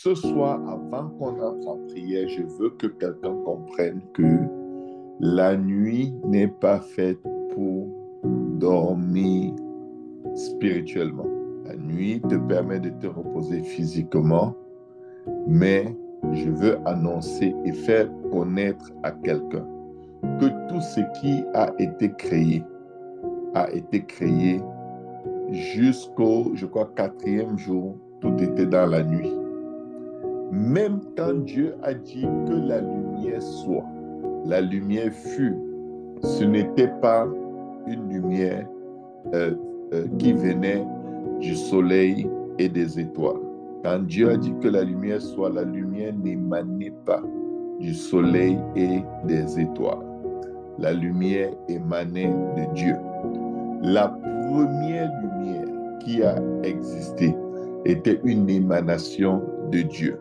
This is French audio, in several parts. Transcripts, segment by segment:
Ce soir, avant qu'on entre en prière, je veux que quelqu'un comprenne que la nuit n'est pas faite pour dormir spirituellement. La nuit te permet de te reposer physiquement, mais je veux annoncer et faire connaître à quelqu'un que tout ce qui a été créé jusqu'au, je crois, quatrième jour, tout était dans la nuit. Même quand Dieu a dit que la lumière soit, la lumière fut, ce n'était pas une lumière qui venait du soleil et des étoiles. Quand Dieu a dit que la lumière soit, la lumière n'émanait pas du soleil et des étoiles. La lumière émanait de Dieu. La première lumière qui a existé était une émanation de Dieu.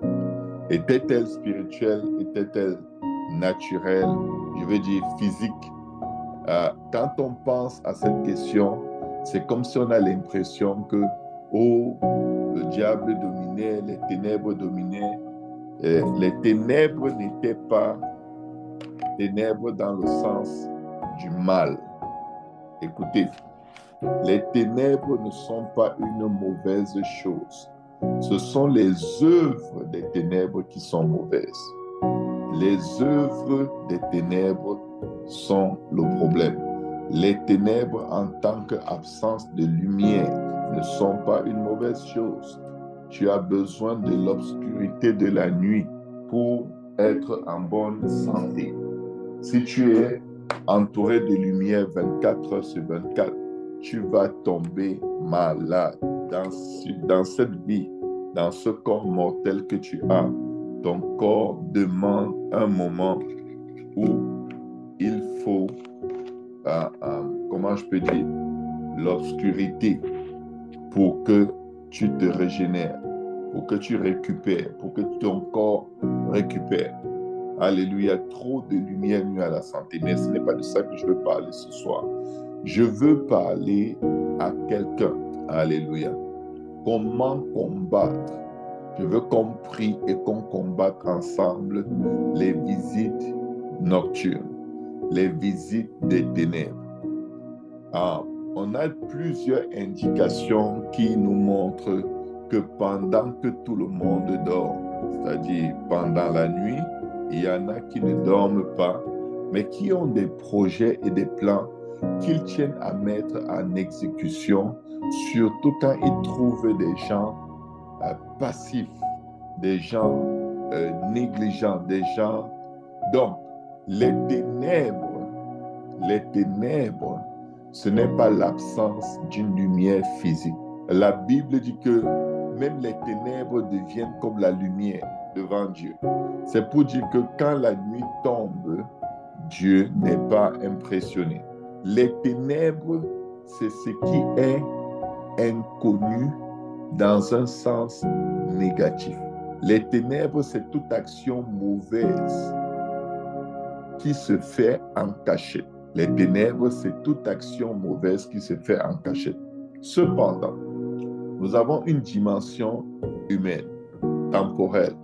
Était-elle spirituelle? Était-elle naturelle? Je veux dire physique. Quand on pense à cette question, c'est comme si on a l'impression que le diable dominait, les ténèbres dominaient. Les ténèbres n'étaient pas ténèbres dans le sens du mal. Écoutez, les ténèbres ne sont pas une mauvaise chose. Ce sont les œuvres des ténèbres qui sont mauvaises. Les œuvres des ténèbres sont le problème. Les ténèbres en tant qu'absence de lumière ne sont pas une mauvaise chose. Tu as besoin de l'obscurité de la nuit pour être en bonne santé. Si tu es entouré de lumière 24 heures sur 24, tu vas tomber malade dans cette vie, dans ce corps mortel que tu as. Ton corps demande un moment où il faut, comment je peux dire, l'obscurité pour que tu te régénères, pour que tu récupères, pour que ton corps récupère. Alléluia, trop de lumière nuit à la santé, mais ce n'est pas de ça que je veux parler ce soir. Je veux parler à quelqu'un, alléluia, comment combattre. Je veux qu'on prie et qu'on combatte ensemble les visites nocturnes, les visites des ténèbres. On a plusieurs indications qui nous montrent que pendant que tout le monde dort, c'est-à-dire pendant la nuit, il y en a qui ne dorment pas, mais qui ont des projets et des plans qu'ils tiennent à mettre en exécution, surtout quand ils trouvent des gens passifs, des gens négligents, des gens... Donc, les ténèbres, ce n'est pas l'absence d'une lumière physique. La Bible dit que même les ténèbres deviennent comme la lumière devant Dieu. C'est pour dire que quand la nuit tombe, Dieu n'est pas impressionné. Les ténèbres, c'est ce qui est inconnu dans un sens négatif. Les ténèbres, c'est toute action mauvaise qui se fait en cachette. Les ténèbres, c'est toute action mauvaise qui se fait en cachette. Cependant, nous avons une dimension humaine, temporelle,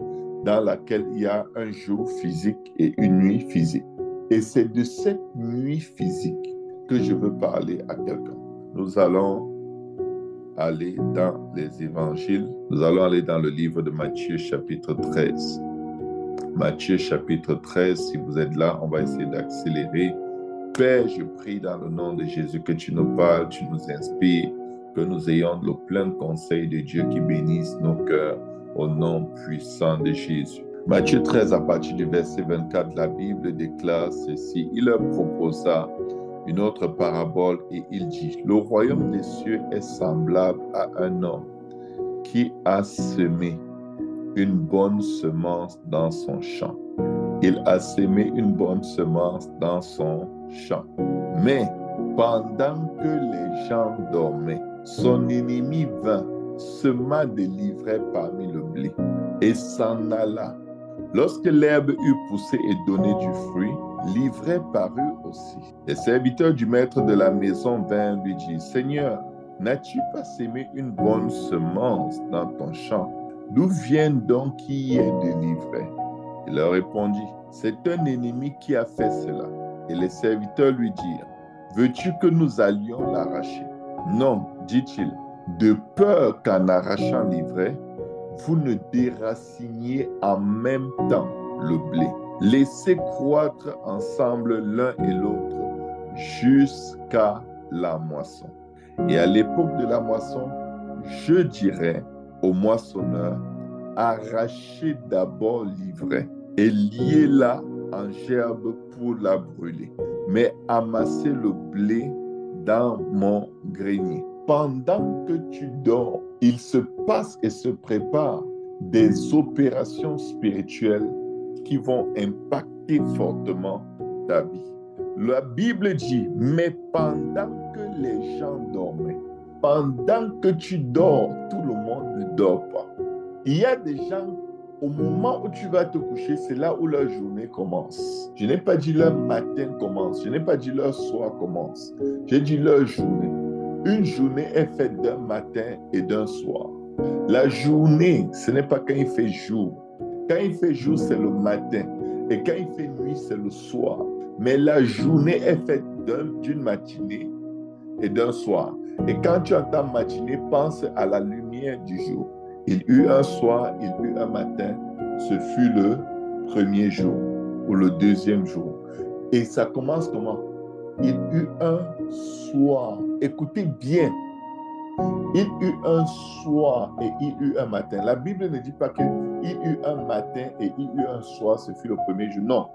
dans laquelle il y a un jour physique et une nuit physique. Et c'est de cette nuit physique que je veux parler à quelqu'un. Nous allons aller dans les évangiles. Nous allons aller dans le livre de Matthieu, chapitre 13. Matthieu, chapitre 13, si vous êtes là, on va essayer d'accélérer. Père, je prie dans le nom de Jésus que tu nous parles, tu nous inspires, que nous ayons le plein conseil de Dieu qui bénisse nos cœurs au nom puissant de Jésus. Matthieu 13, à partir du verset 24, la Bible déclare ceci. Il leur proposa une autre parabole et il dit, le royaume des cieux est semblable à un homme qui a semé une bonne semence dans son champ. Il a semé une bonne semence dans son champ. Mais pendant que les gens dormaient, son ennemi vint, sema des livrets parmi le blé et s'en alla. Lorsque l'herbe eut poussé et donné du fruit, l'ivraie parut aussi. Les serviteurs du maître de la maison vinrent lui dire, Seigneur, n'as-tu pas semé une bonne semence dans ton champ? d'où vient donc qui est délivré? Il leur répondit, c'est un ennemi qui a fait cela. Et les serviteurs lui dirent, veux-tu que nous allions l'arracher? Non, dit-il, de peur qu'en arrachant l'ivraie, vous ne déraciniez en même temps le blé. Laissez croître ensemble l'un et l'autre jusqu'à la moisson. Et à l'époque de la moisson, je dirais au moissonneur, arrachez d'abord l'ivraie et liez-la en gerbe pour la brûler, mais amassez le blé dans mon grenier. Pendant que tu dors, il se passe et se prépare des opérations spirituelles qui vont impacter fortement ta vie. La Bible dit, mais pendant que les gens dormaient, pendant que tu dors, tout le monde ne dort pas. Il y a des gens, au moment où tu vas te coucher, c'est là où leur journée commence. Je n'ai pas dit leur matin commence, je n'ai pas dit leur soir commence, j'ai dit leur journée. Une journée est faite d'un matin et d'un soir. La journée, ce n'est pas quand il fait jour. Quand il fait jour, c'est le matin. Et quand il fait nuit, c'est le soir. Mais la journée est faite d'une matinée et d'un soir. Et quand tu entends matinée, pense à la lumière du jour. Il eut un soir, il eut un matin. Ce fut le premier jour ou le deuxième jour. Et ça commence comment? Il eut un soir. Écoutez bien. Il eut un soir et il eut un matin. La Bible ne dit pas qu'il eut un matin et il eut un soir, ce fut le premier jour. Non.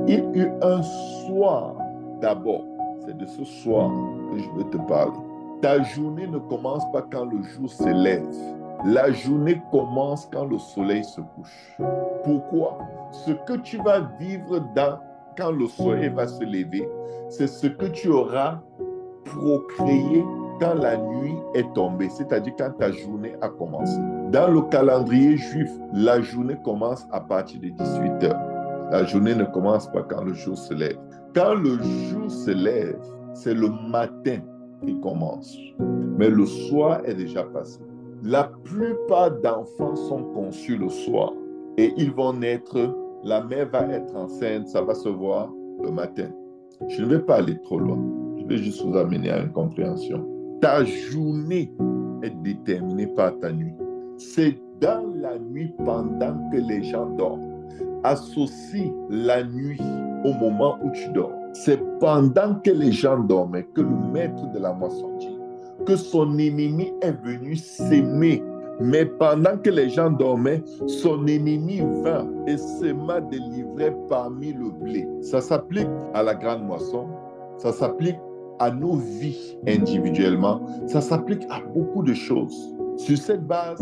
Il eut un soir d'abord. C'est de ce soir que je veux te parler. Ta journée ne commence pas quand le jour se lève. La journée commence quand le soleil se couche. Pourquoi? Ce que tu vas vivre quand le soleil va se lever, c'est ce que tu auras procréé quand la nuit est tombée, c'est-à-dire quand ta journée a commencé. Dans le calendrier juif, la journée commence à partir de 18 heures. La journée ne commence pas quand le jour se lève. Quand le jour se lève, c'est le matin qui commence. Mais le soir est déjà passé. La plupart d'enfants sont conçus le soir et ils vont naître, la mère va être enceinte, ça va se voir le matin. Je ne vais pas aller trop loin. Je vais juste vous amener à une compréhension. Ta journée est déterminée par ta nuit. C'est dans la nuit pendant que les gens dorment. Associe la nuit au moment où tu dors. C'est pendant que les gens dormaient que le maître de la moisson dit que son ennemi est venu s'aimer. Mais pendant que les gens dormaient, son ennemi vint et sema des livrets parmi le blé. Ça s'applique à la grande moisson, ça s'applique à nos vies individuellement, ça s'applique à beaucoup de choses. Sur cette base,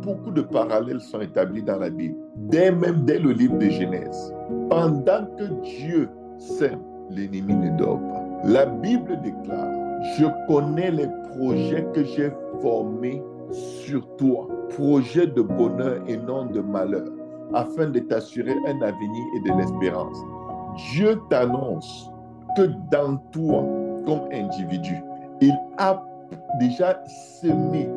beaucoup de parallèles sont établis dans la Bible, dès le livre de Genèse. Pendant que Dieu sème, l'ennemi ne dort pas. La Bible déclare, je connais les projets que j'ai formés sur toi, projets de bonheur et non de malheur, afin de t'assurer un avenir et de l'espérance. Dieu t'annonce que dans toi, comme individu, il a déjà semé,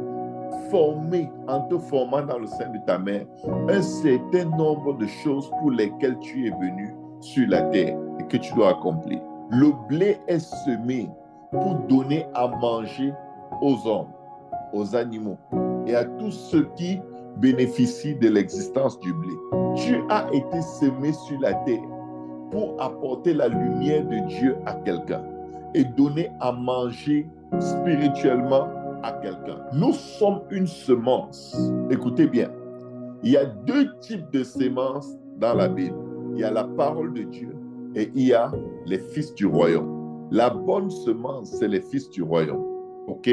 formé, en te formant dans le sein de ta mère, un certain nombre de choses pour lesquelles tu es venu sur la terre et que tu dois accomplir. Le blé est semé pour donner à manger aux hommes, aux animaux et à tous ceux qui bénéficient de l'existence du blé. Tu as été semé sur la terre pour apporter la lumière de Dieu à quelqu'un et donner à manger spirituellement à quelqu'un. Nous sommes une semence. Écoutez bien, il y a deux types de semences dans la Bible. Il y a la parole de Dieu et il y a les fils du royaume. La bonne semence, c'est les fils du royaume. OK?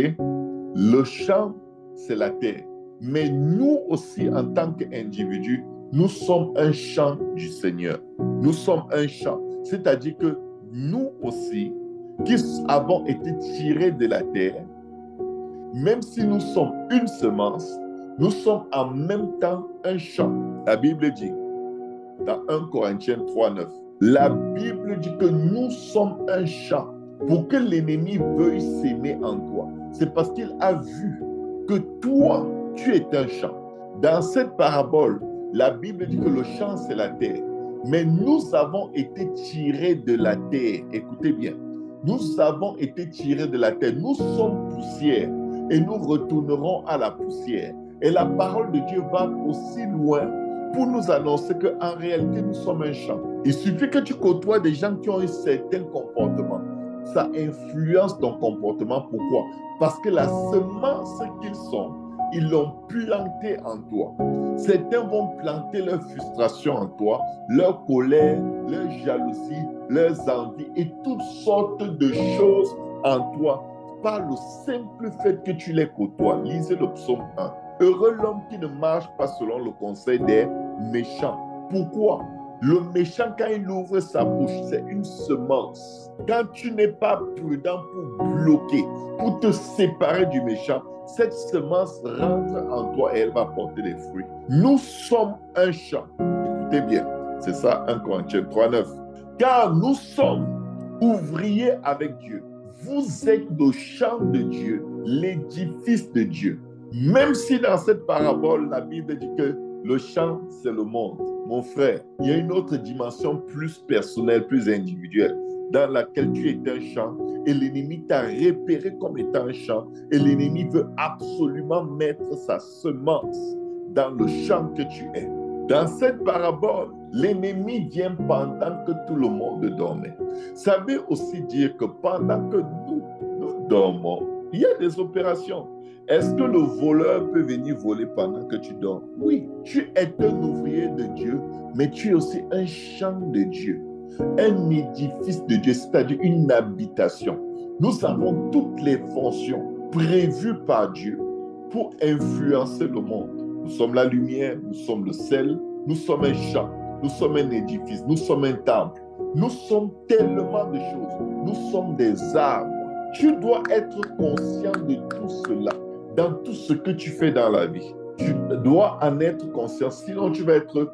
Le champ, c'est la terre. Mais nous aussi, en tant qu'individus, nous sommes un champ du Seigneur. Nous sommes un champ. C'est-à-dire que nous aussi, qui avons été tirés de la terre, même si nous sommes une semence, nous sommes en même temps un champ. La Bible dit, dans 1 Corinthiens 3:9, la Bible dit que nous sommes un champ. Pour que l'ennemi veuille s'aimer en toi, c'est parce qu'il a vu que toi, tu es un champ. Dans cette parabole, la Bible dit que le champ, c'est la terre. Mais nous avons été tirés de la terre. Écoutez bien. Nous avons été tirés de la terre. Nous sommes poussière et nous retournerons à la poussière. Et la parole de Dieu va aussi loin pour nous annoncer qu'en réalité, nous sommes un champ. Il suffit que tu côtoies des gens qui ont un certain comportement. Ça influence ton comportement. Pourquoi? Parce que la semence qu'ils sont, ils l'ont plantée en toi. Certains vont planter leur frustration en toi, leur colère, leur jalousie, leurs envies et toutes sortes de choses en toi par le simple fait que tu les côtoies. Lisez le psaume 1. Heureux l'homme qui ne marche pas selon le conseil des méchants. Pourquoi? Le méchant, quand il ouvre sa bouche, c'est une semence. Quand tu n'es pas prudent pour bloquer, pour te séparer du méchant, cette semence rentre en toi et elle va porter des fruits. Nous sommes un champ. Écoutez bien, c'est ça 1 Corinthiens 3:9. Car nous sommes ouvriers avec Dieu. Vous êtes le champ de Dieu, l'édifice de Dieu. Même si dans cette parabole, la Bible dit que le champ, c'est le monde. Mon frère, il y a une autre dimension plus personnelle, plus individuelle, dans laquelle tu es un champ et l'ennemi t'a repéré comme étant un champ et l'ennemi veut absolument mettre sa semence dans le champ que tu es. Dans cette parabole, l'ennemi vient pendant que tout le monde dormait. Ça veut aussi dire que pendant que nous dormons, il y a des opérations. Est-ce que le voleur peut venir voler pendant que tu dors? Oui, tu es un ouvrier de Dieu, mais tu es aussi un champ de Dieu, un édifice de Dieu, c'est-à-dire une habitation. Nous avons toutes les fonctions prévues par Dieu pour influencer le monde. Nous sommes la lumière, nous sommes le sel, nous sommes un champ, nous sommes un édifice, nous sommes un temple. Nous sommes tellement de choses. Nous sommes des arbres. Tu dois être conscient de tout cela dans tout ce que tu fais dans la vie. Tu dois en être conscient, sinon tu vas être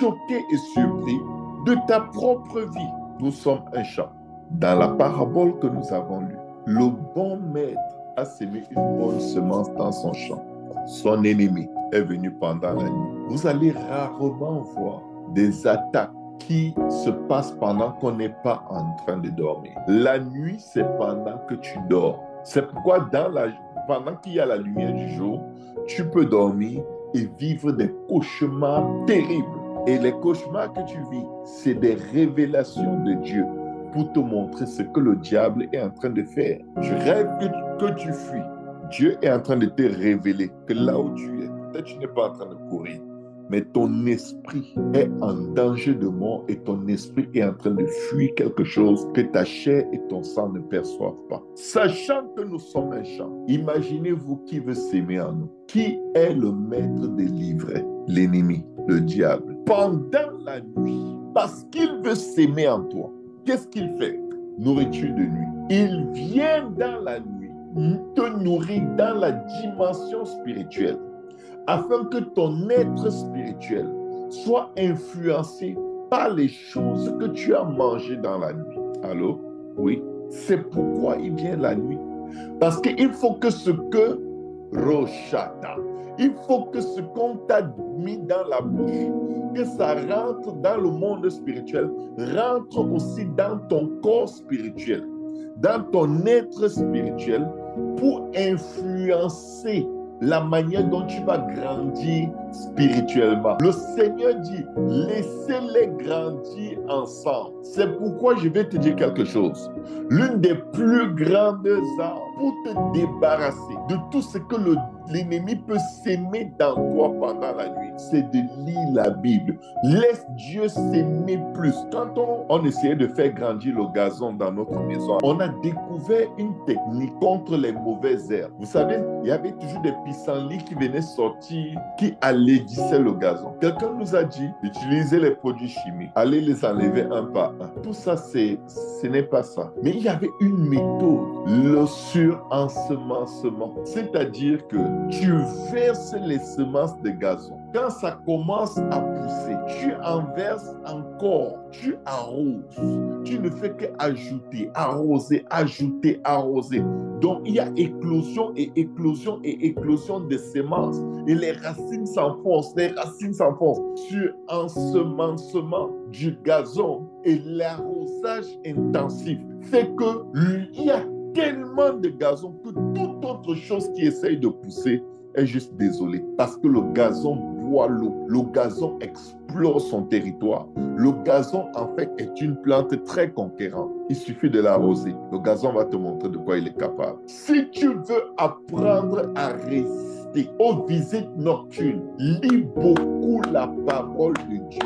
choqué et surpris de ta propre vie. Nous sommes un champ. Dans la parabole que nous avons lue, le bon maître a sémé une bonne semence dans son champ. Son ennemi est venu pendant la nuit. Vous allez rarement voir des attaques qui se passent pendant qu'on n'est pas en train de dormir. La nuit, c'est pendant que tu dors. C'est pourquoi pendant qu'il y a la lumière du jour, tu peux dormir et vivre des cauchemars terribles. Et les cauchemars que tu vis, c'est des révélations de Dieu pour te montrer ce que le diable est en train de faire. Tu rêves que tu fuis. Dieu est en train de te révéler que là où tu es, peut-être tu n'es pas en train de courir, mais ton esprit est en danger de mort et ton esprit est en train de fuir quelque chose que ta chair et ton sang ne perçoivent pas. Sachant que nous sommes un champ, imaginez-vous qui veut s'aimer en nous. Qui est le maître des livrets? L'ennemi, le diable. Pendant la nuit, parce qu'il veut s'aimer en toi, qu'est-ce qu'il fait? Nourriture de nuit. Il vient dans la nuit te nourrir dans la dimension spirituelle, afin que ton être spirituel soit influencé par les choses que tu as mangées dans la nuit. Allô? Oui. C'est pourquoi il vient la nuit. Parce qu'il faut que ce que Roshata, il faut que ce qu'on t'a mis dans la bouche, que ça rentre dans le monde spirituel, rentre aussi dans ton corps spirituel, dans ton être spirituel, pour influencer la manière dont tu vas grandir spirituellement. Le Seigneur dit, laissez-les grandir ensemble. C'est pourquoi je vais te dire quelque chose. L'une des plus grandes armes pour te débarrasser de tout ce que l'ennemi peut s'aimer dans toi pendant la nuit, c'est de lire la Bible. Laisse Dieu s'aimer plus. Quand on essayait de faire grandir le gazon dans notre maison, on a découvert une technique contre les mauvaises herbes. Vous savez, il y avait toujours des pissenlits qui venaient sortir, qui allaidissaient le gazon. Quelqu'un nous a dit d'utiliser les produits chimiques, aller les enlever un par un. Tout ça, ce n'est pas ça. Mais il y avait une méthode, le surensemencement. C'est-à-dire que tu verses les semences de gazon. Quand ça commence à pousser, tu en verses encore, tu arroses. Tu ne fais qu'ajouter, arroser, ajouter, arroser. Donc, il y a éclosion et éclosion et éclosion de semences. Et les racines s'enfoncent, sur ensemencement du gazon et l'arrosage intensif fait qu'il y a tellement de gazon que toute autre chose qui essaye de pousser est juste désolé. Parce que le gazon boit l'eau. Le gazon explore son territoire. Le gazon, en fait, est une plante très conquérante. Il suffit de l'arroser. Le gazon va te montrer de quoi il est capable. Si tu veux apprendre à résister aux visites nocturnes, lis beaucoup la parole de Dieu.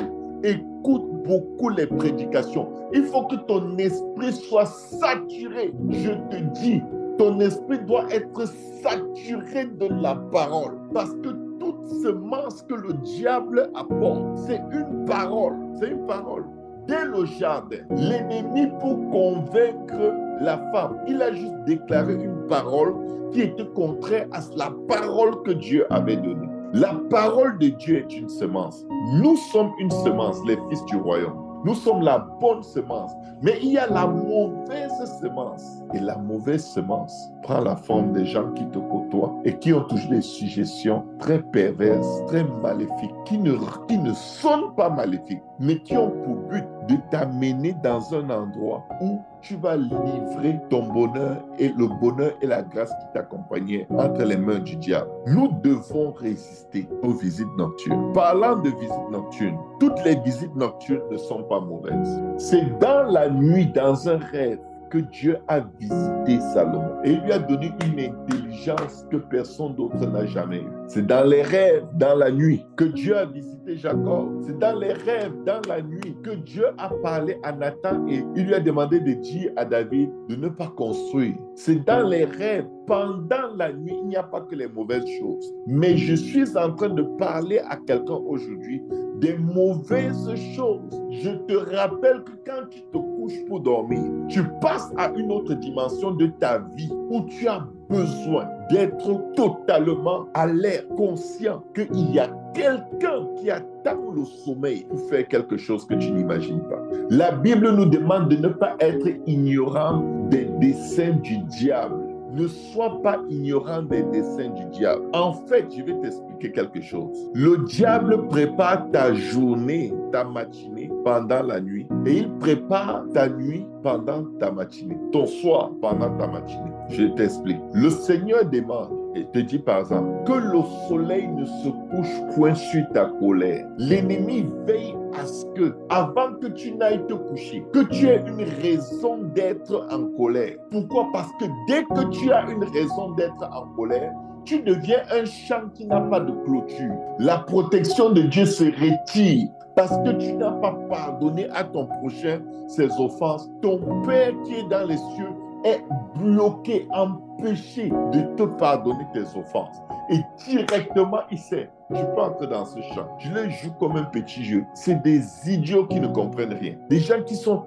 Écoute beaucoup les prédications. Il faut que ton esprit soit saturé. Je te dis, ton esprit doit être saturé de la parole. Parce que toute semence que le diable apporte, c'est une parole. C'est une parole. Dès le jardin, l'ennemi, pour convaincre la femme, il a juste déclaré une parole qui était contraire à la parole que Dieu avait donnée. La parole de Dieu est une semence. Nous sommes une semence, les fils du royaume. Nous sommes la bonne semence. Mais il y a la mauvaise semence. Et la mauvaise semence prend la forme des gens qui te côtoient et qui ont toujours des suggestions très perverses, très maléfiques, qui ne sonnent pas maléfiques, mais qui ont pour but de t'amener dans un endroit où tu vas livrer ton bonheur et le bonheur et la grâce qui t'accompagnaient entre les mains du diable. Nous devons résister aux visites nocturnes. Parlant de visites nocturnes, toutes les visites nocturnes ne sont pas mauvaises. C'est dans la nuit, dans un rêve, que Dieu a visité Salomon et il lui a donné une intelligence que personne d'autre n'a jamais eue. C'est dans les rêves, dans la nuit, que Dieu a visité Jacob. C'est dans les rêves, dans la nuit, que Dieu a parlé à Nathan et il lui a demandé de dire à David de ne pas construire. C'est dans les rêves, pendant la nuit, il n'y a pas que les mauvaises choses. Mais je suis en train de parler à quelqu'un aujourd'hui des mauvaises choses. Je te rappelle que quand tu te couches pour dormir, tu passes à une autre dimension de ta vie où tu as besoin d'être totalement alerte, conscient qu'il y a quelqu'un qui attaque le sommeil pour faire quelque chose que tu n'imagines pas. La Bible nous demande de ne pas être ignorant des desseins du diable. Ne sois pas ignorant des desseins du diable. En fait, je vais t'expliquer quelque chose. Le diable prépare ta journée, ta matinée pendant la nuit et il prépare ta nuit pendant ta matinée, ton soir pendant ta matinée. Je t'explique. Le Seigneur demande et te dit par exemple que le soleil ne se couche point sur ta colère. L'ennemi veille à ce que, avant que tu n'ailles te coucher, que tu aies une raison d'être en colère. Pourquoi? Parce que dès que tu as une raison d'être en colère, tu deviens un champ qui n'a pas de clôture. La protection de Dieu se retire. Parce que tu n'as pas pardonné à ton prochain ses offenses. Ton Père qui est dans les cieux est bloqué, empêché de te pardonner tes offenses. Et directement, il sait, tu peux entrer dans ce champ. Je le joue comme un petit jeu. C'est des idiots qui ne comprennent rien. Des gens qui sont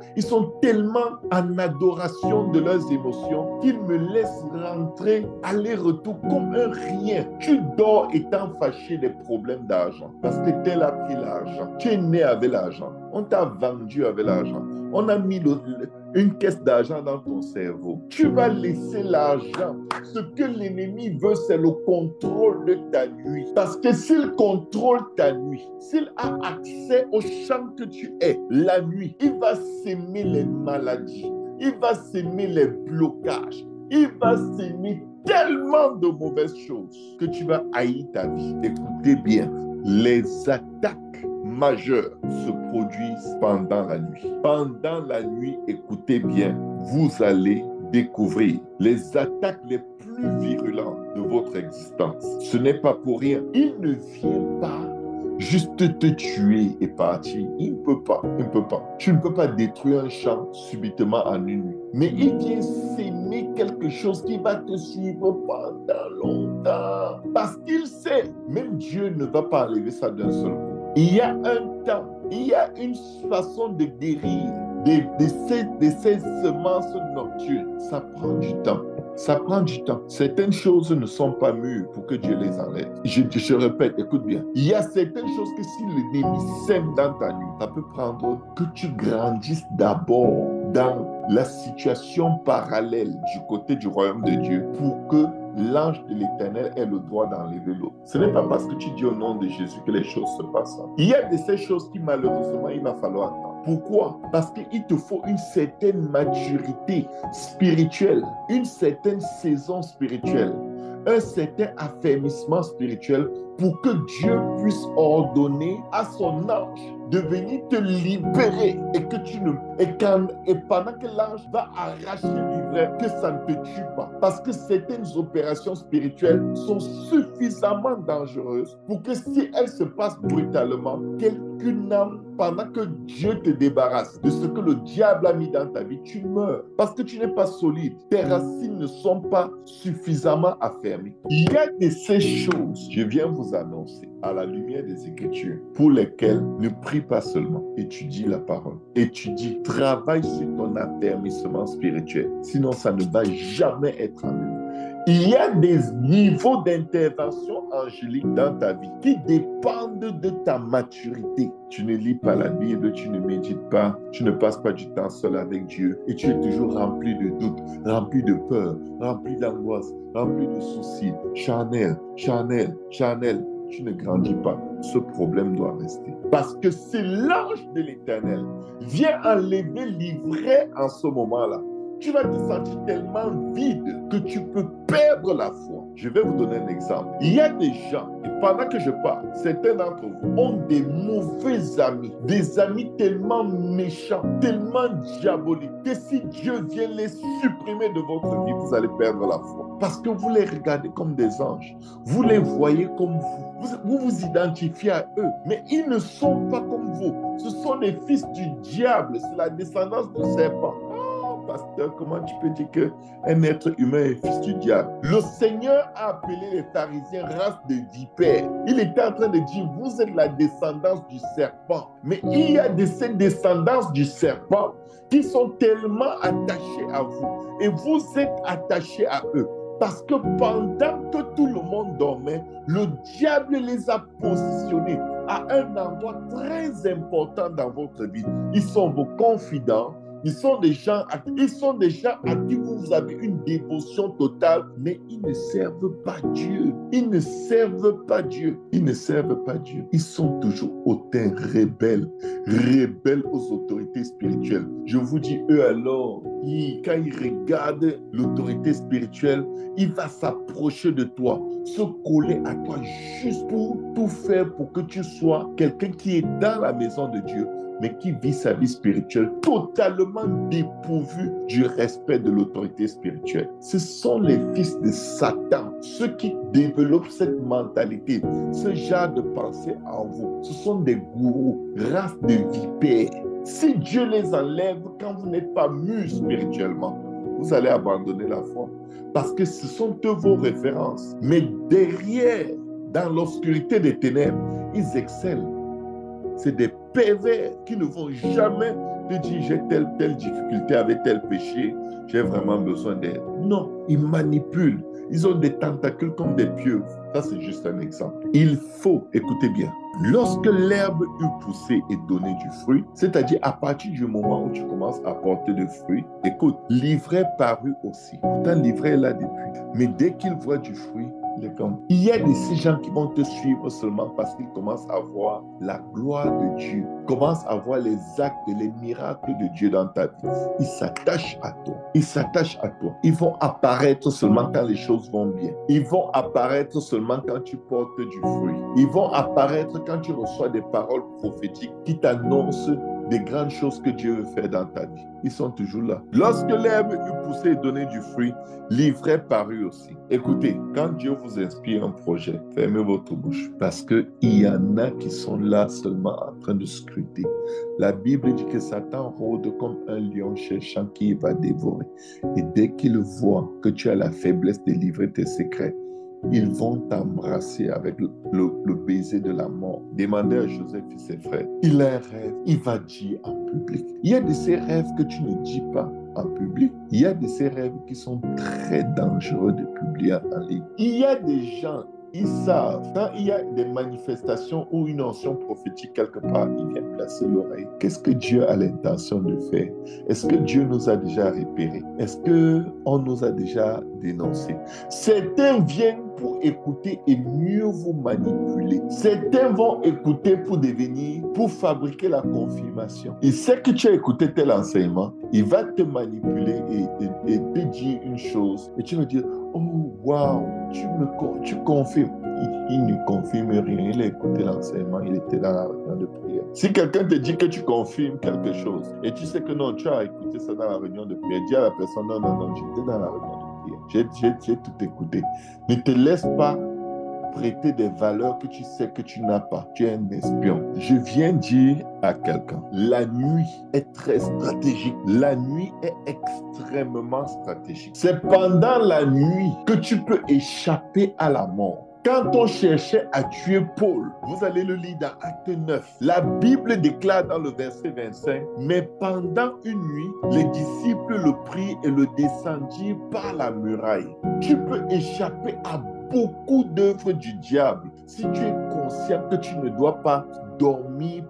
tellement en adoration de leurs émotions qu'ils me laissent rentrer aller-retour comme un rien. Tu dors étant fâché des problèmes d'argent parce que tel a pris l'argent. Tu es né avec l'argent. On t'a vendu avec l'argent. On a mis une caisse d'argent dans ton cerveau. Tu vas laisser l'argent. Ce que l'ennemi veut, c'est le contrôle de ta nuit. Parce que s'il contrôle ta nuit, s'il a accès au champ que tu es, la nuit, il va s'aimer les maladies. Il va s'aimer les blocages. Il va s'aimer tellement de mauvaises choses que tu vas haïr ta vie. Écoutez bien, les attaques majeures se produisent pendant la nuit. Pendant la nuit, écoutez bien, vous allez découvrir les attaques les plus virulentes de votre existence. Ce n'est pas pour rien. Il ne vient pas juste te tuer et partir. Il ne peut pas. Il ne peut pas. Tu ne peux pas détruire un champ subitement en une nuit. Mais il vient s'aimer quelque chose qui va te suivre pendant longtemps. Parce qu'il sait, même Dieu ne va pas enlever ça d'un seul coup. Il y a un temps, il y a une façon de guérir de ces semences nocturnes. Ça prend du temps. Ça prend du temps. Certaines choses ne sont pas mûres pour que Dieu les enlève. Je répète, écoute bien. Il y a certaines choses que si l'ennemi sème dans ta nuit, ça peut prendre que tu grandisses d'abord dans la situation parallèle du côté du royaume de Dieu pour que l'ange de l'Éternel ait le droit d'enlever l'autre. Ce n'est pas parce que tu dis au nom de Jésus que les choses se passent. Il y a de ces choses qui malheureusement il va falloir attendre. Pourquoi? Parce qu'il te faut une certaine maturité spirituelle, une certaine saison spirituelle, un certain affermissement spirituel pour que Dieu puisse ordonner à son ange de venir te libérer et que tu ne et pendant que l'ange va arracher l'ivraie, que ça ne te tue pas. Parce que certaines opérations spirituelles sont suffisamment dangereuses pour que si elles se passent brutalement, qu'une âme, pendant que Dieu te débarrasse de ce que le diable a mis dans ta vie, tu meurs. Parce que tu n'es pas solide. Tes racines ne sont pas suffisamment affermies. Il y a de ces choses, je viens vous annoncer, à la lumière des Écritures, pour lesquelles ne prie pas seulement, étudie la parole. Étudie, travaille sur ton affermissement spirituel. Sinon, ça ne va jamais être en œuvre. Il y a des niveaux d'intervention angélique dans ta vie qui dépendent de ta maturité. Tu ne lis pas la Bible, tu ne médites pas, tu ne passes pas du temps seul avec Dieu et tu es toujours rempli de doutes, rempli de peur, rempli d'angoisse, rempli de soucis. Charnel, tu ne grandis pas. Ce problème doit rester. Parce que c'est l'ange de l'Éternel vient enlever l'ivraie en ce moment-là. Tu vas te sentir tellement vide que tu peux perdre la foi. Je vais vous donner un exemple. Il y a des gens, et pendant que je parle, certains d'entre vous ont des mauvais amis, des amis tellement méchants, tellement diaboliques, que si Dieu vient les supprimer de votre vie, vous allez perdre la foi. Parce que vous les regardez comme des anges. Vous les voyez comme vous. Vous vous identifiez à eux. Mais ils ne sont pas comme vous. Ce sont les fils du diable. C'est la descendance du serpent. Pasteur, comment tu peux dire qu'un être humain est fils du diable? Le Seigneur a appelé les pharisiens race de vipères. Il était en train de dire, vous êtes la descendance du serpent. Mais il y a de ces descendances du serpent qui sont tellement attachés à vous. Et vous êtes attachés à eux. Parce que pendant que tout le monde dormait, le diable les a positionnés à un endroit très important dans votre vie. Ils sont vos confidents. Ils sont des gens à qui vous avez une dévotion totale, mais ils ne servent pas Dieu. Ils ne servent pas Dieu. Ils ne servent pas Dieu. Ils sont toujours hautains, rebelles aux autorités spirituelles. Je vous dis, eux alors, quand ils regardent l'autorité spirituelle, il va s'approcher de toi, se coller à toi juste pour tout faire pour que tu sois quelqu'un qui est dans la maison de Dieu, mais qui vit sa vie spirituelle totalement dépourvu du respect de l'autorité spirituelle. Ce sont les fils de Satan, ceux qui développent cette mentalité, ce genre de pensée en vous. Ce sont des gourous, race de vipères. Si Dieu les enlève quand vous n'êtes pas mûrs spirituellement, vous allez abandonner la foi. Parce que ce sont eux vos références. Mais derrière, dans l'obscurité des ténèbres, ils excellent. C'est des pervers qui ne vont jamais te dire j'ai telle difficulté avec tel péché, j'ai vraiment besoin d'aide. Non, ils manipulent. Ils ont des tentacules comme des pieuvres. Ça, c'est juste un exemple. Il faut, écoutez bien, lorsque l'herbe eut poussé et donné du fruit, c'est-à-dire à partir du moment où tu commences à porter de fruits, écoute, l'ivraie parut aussi. Pourtant, l'ivraie est là depuis. Mais dès qu'il voit du fruit, il y a de ces gens qui vont te suivre seulement parce qu'ils commencent à voir la gloire de Dieu, commencent à voir les actes et les miracles de Dieu dans ta vie. Ils s'attachent à toi. Ils s'attachent à toi. Ils vont apparaître seulement quand les choses vont bien. Ils vont apparaître seulement quand tu portes du fruit. Ils vont apparaître quand tu reçois des paroles prophétiques qui t'annoncent des grandes choses que Dieu veut faire dans ta vie. Ils sont toujours là. Lorsque l'herbe eut poussé et donné du fruit, l'ivraie parut aussi. Écoutez, quand Dieu vous inspire un projet, fermez votre bouche parce qu'il y en a qui sont là seulement en train de scruter. La Bible dit que Satan rôde comme un lion cherchant qui va dévorer. Et dès qu'il voit que tu as la faiblesse de livrer tes secrets, ils vont t'embrasser avec le baiser de la mort. Demandez à Joseph et ses frères. Il a un rêve, il va dire en public. Il y a de ces rêves que tu ne dis pas. en public. Il y a de ces rêves qui sont très dangereux de publier en ligne. Il y a des gens, ils savent, quand il y a des manifestations ou une onction prophétique quelque part, ils viennent placer l'oreille. Qu'est-ce que Dieu a l'intention de faire? Est-ce que Dieu nous a déjà repérés? Est-ce qu'on nous a déjà dénoncés? Certains viennent pour écouter et mieux vous manipuler. Certains vont écouter pour fabriquer la confirmation. Il sait que tu as écouté tel enseignement, il va te manipuler et te dire une chose. Et tu vas dire, oh wow, tu confirmes. Il ne confirme rien. Il a écouté l'enseignement, il était dans la réunion de prière. Si quelqu'un te dit que tu confirmes quelque chose et tu sais que non, tu as écouté ça dans la réunion de prière, dis à la personne, non, j'étais dans la réunion de prière. J'ai tout écouté. Ne te laisse pas prêter des valeurs que tu sais que tu n'as pas. Tu es un espion. Je viens dire à quelqu'un, la nuit est très stratégique. La nuit est extrêmement stratégique. C'est pendant la nuit que tu peux échapper à la mort. Quand on cherchait à tuer Paul, vous allez le lire dans Acte 9, la Bible déclare dans le verset 25, mais pendant une nuit, les disciples le prirent et le descendirent par la muraille. Tu peux échapper à beaucoup d'œuvres du diable si tu es conscient que tu ne dois pas dormir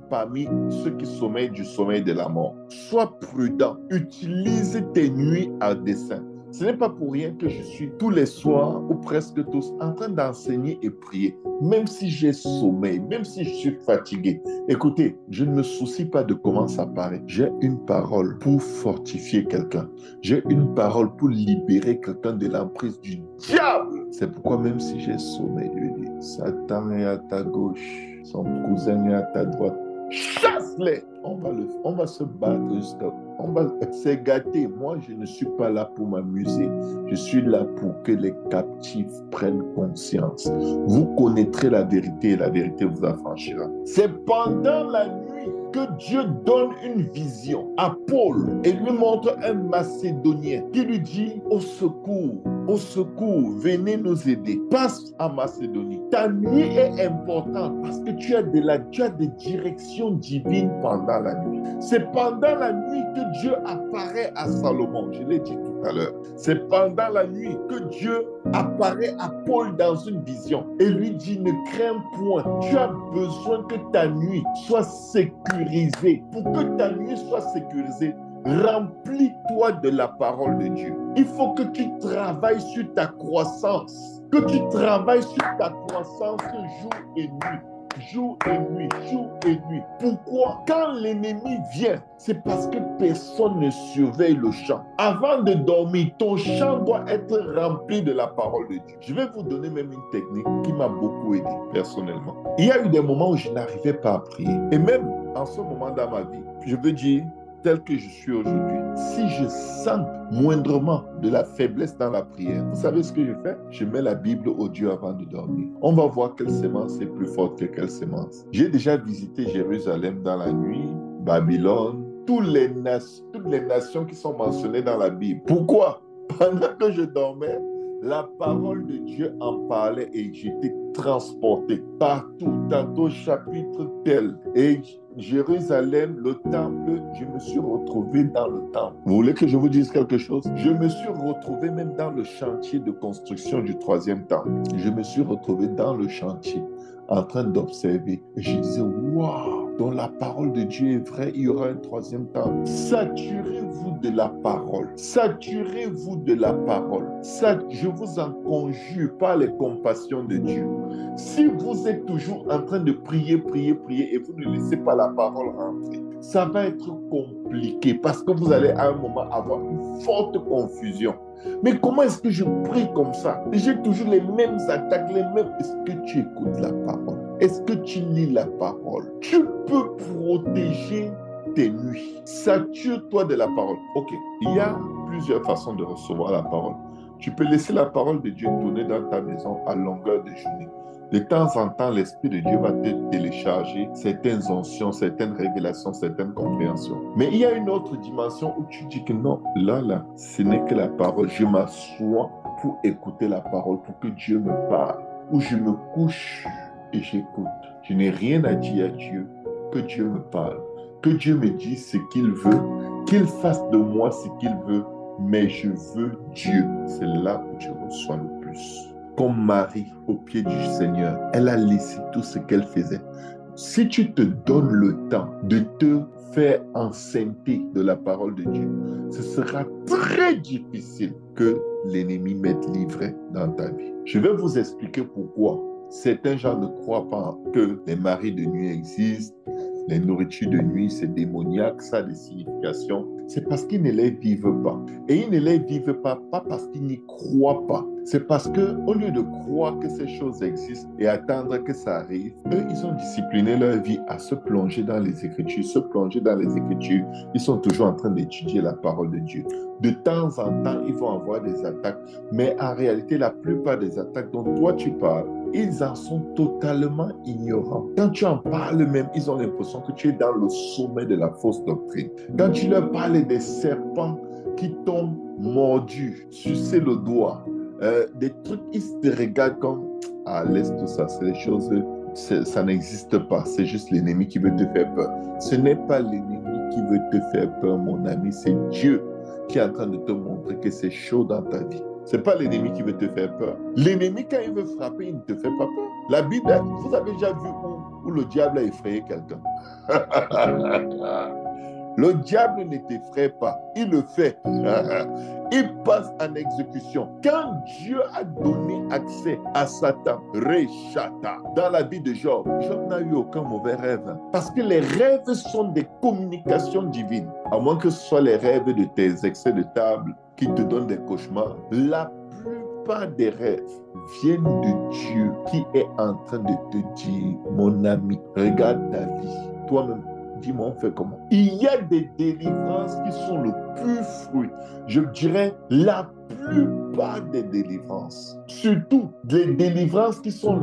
parmi ceux qui sommeillent du sommeil de la mort. Sois prudent, utilise tes nuits à dessein. Ce n'est pas pour rien que je suis tous les soirs, ou presque tous, en train d'enseigner et prier. Même si j'ai sommeil, même si je suis fatigué. Écoutez, je ne me soucie pas de comment ça paraît. J'ai une parole pour fortifier quelqu'un. J'ai une parole pour libérer quelqu'un de l'emprise du diable. C'est pourquoi même si j'ai sommeil, je dis, Satan est à ta gauche, son cousin est à ta droite. Chasse-les! On va se battre jusqu'à... On va se gâter. Moi, je ne suis pas là pour m'amuser. Je suis là pour que les captifs prennent conscience. Vous connaîtrez la vérité et la vérité vous affranchira. C'est pendant la nuit que Dieu donne une vision à Paul et lui montre un Macédonien qui lui dit au secours, venez nous aider. Passe à Macédonie. Ta nuit est importante parce que tu as des directions divines pendant la nuit. C'est pendant la nuit que Dieu apparaît à Salomon. Je l'ai dit tout à l'heure. C'est pendant la nuit que Dieu apparaît à Paul dans une vision et lui dit, ne crains point. Tu as besoin que ta nuit soit sécurisée. Pour que ta nuit soit sécurisée, remplis-toi de la parole de Dieu. Il faut que tu travailles sur ta croissance. Que tu travailles sur ta croissance jour et nuit. Jour et nuit, jour et nuit. Pourquoi? Quand l'ennemi vient, c'est parce que personne ne surveille le champ. Avant de dormir, ton champ doit être rempli de la parole de Dieu. Je vais vous donner même une technique qui m'a beaucoup aidé personnellement. Il y a eu des moments où je n'arrivais pas à prier. Et même en ce moment dans ma vie, je veux dire, tel que je suis aujourd'hui, si je sens moindrement de la faiblesse dans la prière, vous savez ce que je fais? Je mets la Bible au Dieu avant de dormir. On va voir quelle sémence est plus forte que quelle sémence. J'ai déjà visité Jérusalem dans la nuit, Babylone, toutes les nations qui sont mentionnées dans la Bible. Pourquoi? Pendant que je dormais, la parole de Dieu en parlait et j'étais transporté partout, tantôt chapitre tel. Et Jérusalem, le temple, je me suis retrouvé dans le temple. Vous voulez que je vous dise quelque chose? Je me suis retrouvé même dans le chantier de construction du 3e temple. Je me suis retrouvé dans le chantier en train d'observer. Et je disais, waouh! Donc la parole de Dieu est vraie, il y aura un 3e temple. Saturez-vous de la parole. Saturez-vous de la parole. Je vous en conjure par les compassions de Dieu. Si vous êtes toujours en train de prier et vous ne laissez pas la parole rentrer, ça va être compliqué parce que vous allez à un moment avoir une forte confusion. Mais comment est-ce que je prie comme ça? J'ai toujours les mêmes attaques, les mêmes... Est-ce que tu écoutes la parole? Est-ce que tu lis la parole? Tu peux protéger tes nuits. Sature-toi de la parole. Ok, il y a plusieurs façons de recevoir la parole. Tu peux laisser la parole de Dieu tourner dans ta maison à longueur de journée. De temps en temps, l'Esprit de Dieu va te télécharger certaines onctions, certaines révélations, certaines compréhensions. Mais il y a une autre dimension où tu dis que non, là, ce n'est que la parole. Je m'assois pour écouter la parole, pour que Dieu me parle. Ou je me couche et j'écoute. Je n'ai rien à dire à Dieu, que Dieu me parle. Que Dieu me dise ce qu'il veut qu'il fasse de moi ce qu'il veut, mais je veux Dieu. C'est là où tu reçois le plus. Comme Marie au pied du Seigneur, elle a laissé tout ce qu'elle faisait. Si tu te donnes le temps de te faire enceinte de la parole de Dieu, ce sera très difficile que l'ennemi mette l'ivraie dans ta vie. Je vais vous expliquer pourquoi. Certains gens ne croient pas que les maris de nuit existent, les nourritures de nuit, c'est démoniaque, ça a des significations. C'est parce qu'ils ne les vivent pas. Et ils ne les vivent pas parce qu'ils n'y croient pas. C'est parce qu'au lieu de croire que ces choses existent et attendre que ça arrive, eux, ils ont discipliné leur vie à se plonger dans les Écritures, Ils sont toujours en train d'étudier la parole de Dieu. De temps en temps, ils vont avoir des attaques, mais en réalité, la plupart des attaques dont toi tu parles, ils en sont totalement ignorants. Quand tu en parles même, ils ont l'impression que tu es dans le sommet de la fausse doctrine. Quand tu leur parles des serpents qui t'ont mordu, sucé le doigt, des trucs, ils te regardent comme « Ah, laisse tout ça, c'est des choses, ça n'existe pas, c'est juste l'ennemi qui veut te faire peur. » Ce n'est pas l'ennemi qui veut te faire peur, mon ami, c'est Dieu qui est en train de te montrer que c'est chaud dans ta vie. Ce n'est pas l'ennemi qui veut te faire peur. L'ennemi, quand il veut frapper, il ne te fait pas peur. La Bible, vous avez déjà vu où le diable a effrayé quelqu'un? Le diable ne t'effraie pas, il le fait. Il passe en exécution. Quand Dieu a donné accès à Satan, Reshata, dans la vie de Job, Job n'a eu aucun mauvais rêve. Parce que les rêves sont des communications divines. À moins que ce soit les rêves de tes excès de table qui te donnent des cauchemars. La plupart des rêves viennent de Dieu qui est en train de te dire, mon ami, regarde ta vie. Toi-même, dis-moi, on fait comment? Il y a des délivrances qui sont le pur fruit. Je dirais la plupart des délivrances. Surtout les délivrances qui sont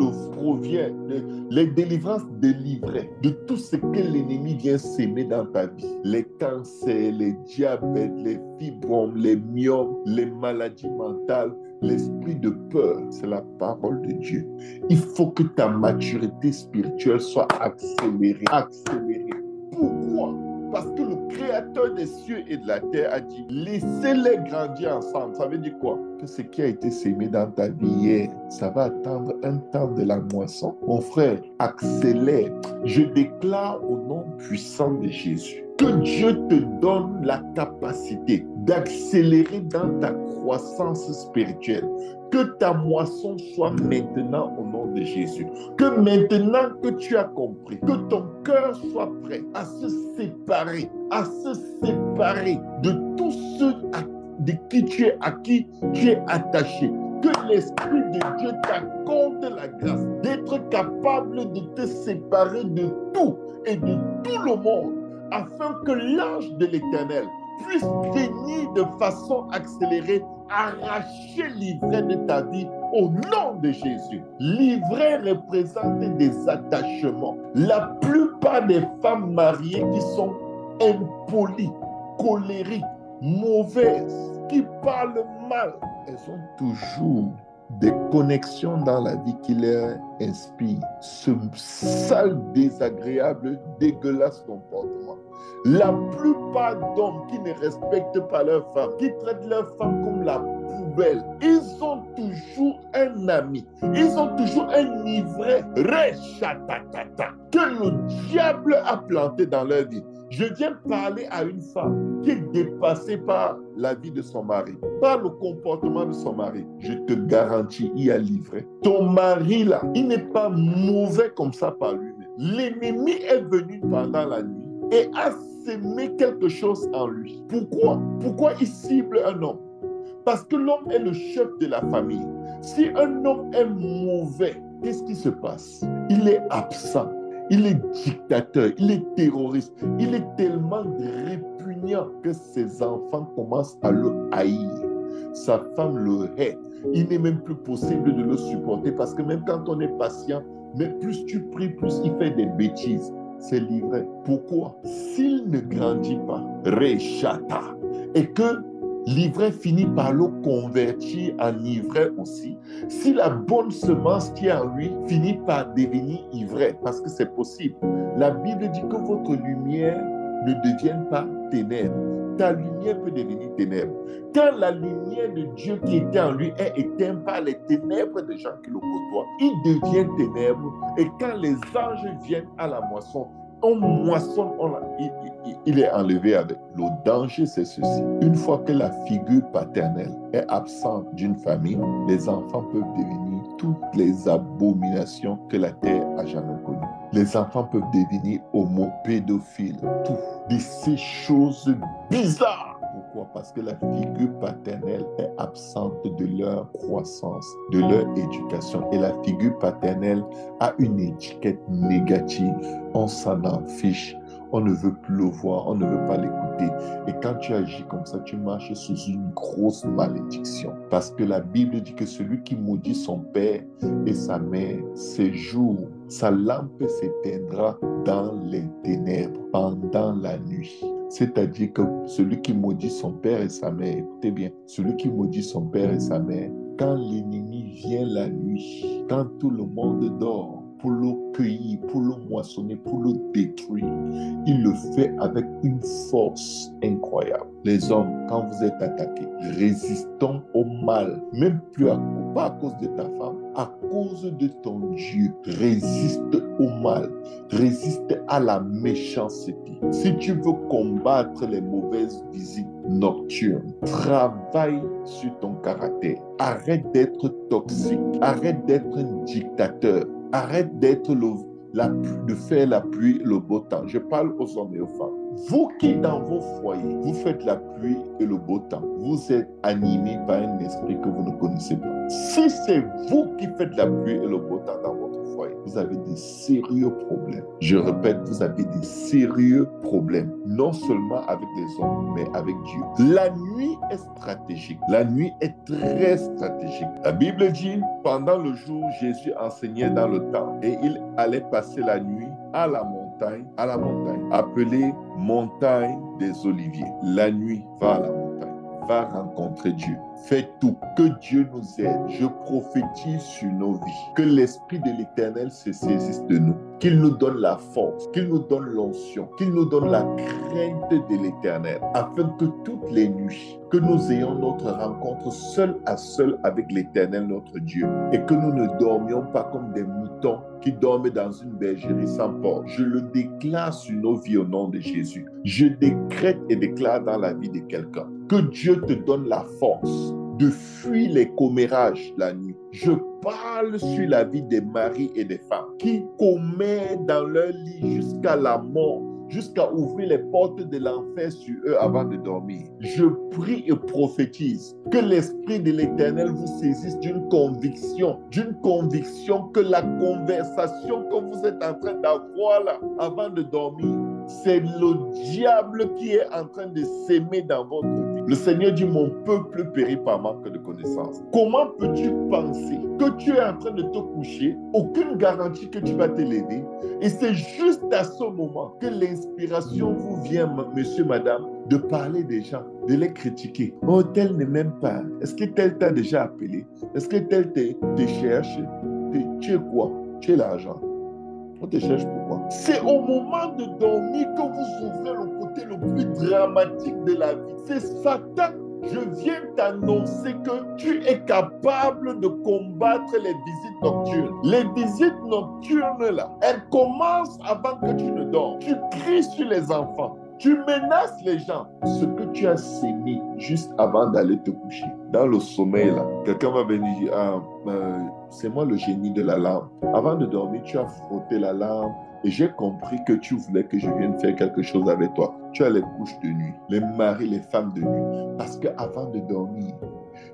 les délivrances délivrées de tout ce que l'ennemi vient s'aimer dans ta vie. Les cancers, les diabètes, les fibromes, les myomes, les maladies mentales, l'esprit de peur, c'est la parole de Dieu. Il faut que ta maturité spirituelle soit accélérée. Pourquoi? Parce que le Créateur des cieux et de la terre a dit, laissez-les grandir ensemble. Ça veut dire quoi? Que ce qui a été sémé dans ta vie hier, ça va attendre un temps de la moisson. Mon frère, accélère. Je déclare au nom puissant de Jésus que Dieu te donne la capacité d'accélérer dans ta croissance spirituelle. Que ta moisson soit maintenant au nom de Jésus. Que maintenant que tu as compris, que ton cœur soit prêt à se séparer de tous ceux à qui tu es attaché. Que l'Esprit de Dieu t'accorde la grâce d'être capable de te séparer de tout et de tout le monde, afin que l'ange de l'Éternel puisse venir de façon accélérée, arracher l'ivraie de ta vie au nom de Jésus. L'ivraie représente des attachements. La plupart des femmes mariées qui sont impolies, colériques, mauvaises, qui parlent mal, elles ont toujours des connexions dans la vie qui leur inspirent ce sale, désagréable, dégueulasse comportement. La plupart d'hommes qui ne respectent pas leur femme, qui traitent leur femme comme la poubelle, ils ont toujours un ami, ils ont toujours un ivraie, que le diable a planté dans leur vie. Je viens parler à une femme qui est dépassée par la vie de son mari, par le comportement de son mari. Je te garantis, il y a l'ivraie. Ton mari là, il n'est pas mauvais comme ça par lui-même. L'ennemi est venu pendant la nuit et a sémé quelque chose en lui. Pourquoi il cible un homme? Parce que l'homme est le chef de la famille. Si un homme est mauvais, qu'est-ce qui se passe? Il est absent. Il est dictateur, il est terroriste, il est tellement répugnant que ses enfants commencent à le haïr. Sa femme le hait. Il n'est même plus possible de le supporter parce que même quand on est patient, mais plus tu pries, plus il fait des bêtises. C'est l'ivraie. Pourquoi? S'il ne grandit pas, Reshata, et que l'ivraie finit par le convertir en ivraie aussi. Si la bonne semence qui est en lui finit par devenir ivraie, parce que c'est possible. La Bible dit que votre lumière ne devienne pas ténèbres. ta lumière peut devenir ténèbres. Quand la lumière de Dieu qui était en lui est éteinte par les ténèbres des gens qui le côtoient, il devient ténèbres. Et quand les anges viennent à la moisson, on moissonne, il est enlevé avec. Le danger, c'est ceci. Une fois que la figure paternelle est absente d'une famille, les enfants peuvent devenir toutes les abominations que la terre a jamais connues. Les enfants peuvent devenir homopédophiles, tout. De ces choses bizarres. Pourquoi? Parce que la figure paternelle est absente de leur croissance, de leur éducation. Et la figure paternelle a une étiquette négative. On s'en en fiche. On ne veut plus le voir, on ne veut pas l'écouter. Et quand tu agis comme ça, tu marches sous une grosse malédiction. Parce que la Bible dit que celui qui maudit son père et sa mère, ses jours, sa lampe s'éteindra dans les ténèbres pendant la nuit. C'est-à-dire que celui qui maudit son père et sa mère, écoutez bien, celui qui maudit son père et sa mère, quand l'ennemi vient la nuit, quand tout le monde dort, pour le cueillir, pour le moissonner, pour le détruire, il le fait avec une force incroyable. Les hommes, quand vous êtes attaqués, résistons au mal, même plus pas à cause de ta femme, à cause de ton Dieu. Résiste au mal, résiste à la méchanceté. Si tu veux combattre les mauvaises visites nocturnes, travaille sur ton caractère. Arrête d'être toxique, arrête d'être un dictateur. Arrête d'être de faire la pluie et le beau temps. Je parle aux hommes et aux femmes. Vous qui, dans vos foyers, vous faites la pluie et le beau temps, vous êtes animés par un esprit que vous ne connaissez pas. Si c'est vous qui faites la pluie et le beau temps dans votre foyer, vous avez des sérieux problèmes. Je répète, vous avez des sérieux problèmes. Non seulement avec les hommes, mais avec Dieu. La nuit est stratégique. La nuit est très stratégique. La Bible dit, pendant le jour, Jésus enseignait dans le temple et il allait passer la nuit à la montagne, appelée montagne des Oliviers. La nuit, va à la montagne, va rencontrer Dieu. Fais tout, que Dieu nous aide. Je prophétise sur nos vies, que l'Esprit de l'Éternel se saisisse de nous, qu'il nous donne la force, qu'il nous donne l'onction, qu'il nous donne la crainte de l'Éternel, afin que toutes les nuits, que nous ayons notre rencontre seul à seul avec l'Éternel, notre Dieu, et que nous ne dormions pas comme des moutons qui dorment dans une bergerie sans porte. Je le déclare sur nos vies au nom de Jésus. Je décrète et déclare dans la vie de quelqu'un que Dieu te donne la force de fuir les commérages la nuit. Je parle sur la vie des maris et des femmes qui commettent dans leur lit jusqu'à la mort, jusqu'à ouvrir les portes de l'enfer sur eux avant de dormir. Je prie et prophétise que l'Esprit de l'Éternel vous saisisse d'une conviction que la conversation que vous êtes en train d'avoir là avant de dormir, c'est le diable qui est en train de s'aimer dans votre vie. Le Seigneur dit, mon peuple périt par manque de connaissance. Comment peux-tu penser que tu es en train de te coucher, aucune garantie que tu vas te lever, et c'est juste à ce moment que l'inspiration vous vient, monsieur, madame, de parler des gens, de les critiquer. Oh, tel ne m'aime pas. Est-ce que tel t'a déjà appelé? Est-ce que tel te cherche? Tu es quoi? Tu es l'argent. On te cherche pourquoi? C'est au moment de dormir que vous ouvrez le côté le plus dramatique de la vie. C'est Satan. Je viens t'annoncer que tu es capable de combattre les visites nocturnes. Les visites nocturnes, là, elles commencent avant que tu ne dors. Tu cries sur les enfants. Tu menaces les gens. Ce que tu as sémé juste avant d'aller te coucher, dans le sommeil, là, quelqu'un va venir dire, c'est moi le génie de la lampe. Avant de dormir, tu as frotté la lampe et j'ai compris que tu voulais que je vienne faire quelque chose avec toi. Tu as les couches de nuit, les maris, les femmes de nuit. Parce qu'avant de dormir,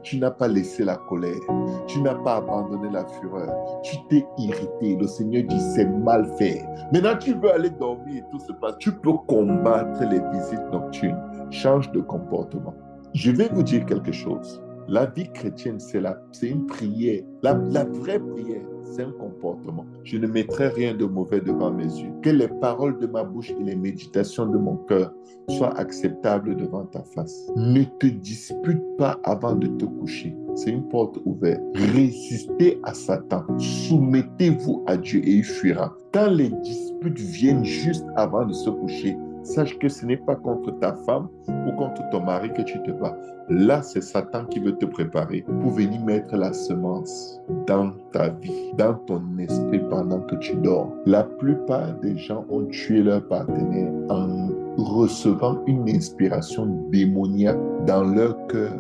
tu n'as pas laissé la colère, tu n'as pas abandonné la fureur, tu t'es irrité. Le Seigneur dit, c'est mal fait. Maintenant, tu veux aller dormir et tout se passe. Tu peux combattre les visites nocturnes. Change de comportement. Je vais vous dire quelque chose. La vie chrétienne, c'est une prière. La vraie prière, c'est un comportement. Je ne mettrai rien de mauvais devant mes yeux. Que les paroles de ma bouche et les méditations de mon cœur soient acceptables devant ta face. Ne te dispute pas avant de te coucher. C'est une porte ouverte. Résistez à Satan. Soumettez-vous à Dieu et il fuira. Quand les disputes viennent juste avant de se coucher, sache que ce n'est pas contre ta femme ou contre ton mari que tu te bats. Là, c'est Satan qui veut te préparer pour venir mettre la semence dans ta vie, dans ton esprit pendant que tu dors. La plupart des gens ont tué leur partenaire en recevant une inspiration démoniaque dans leur cœur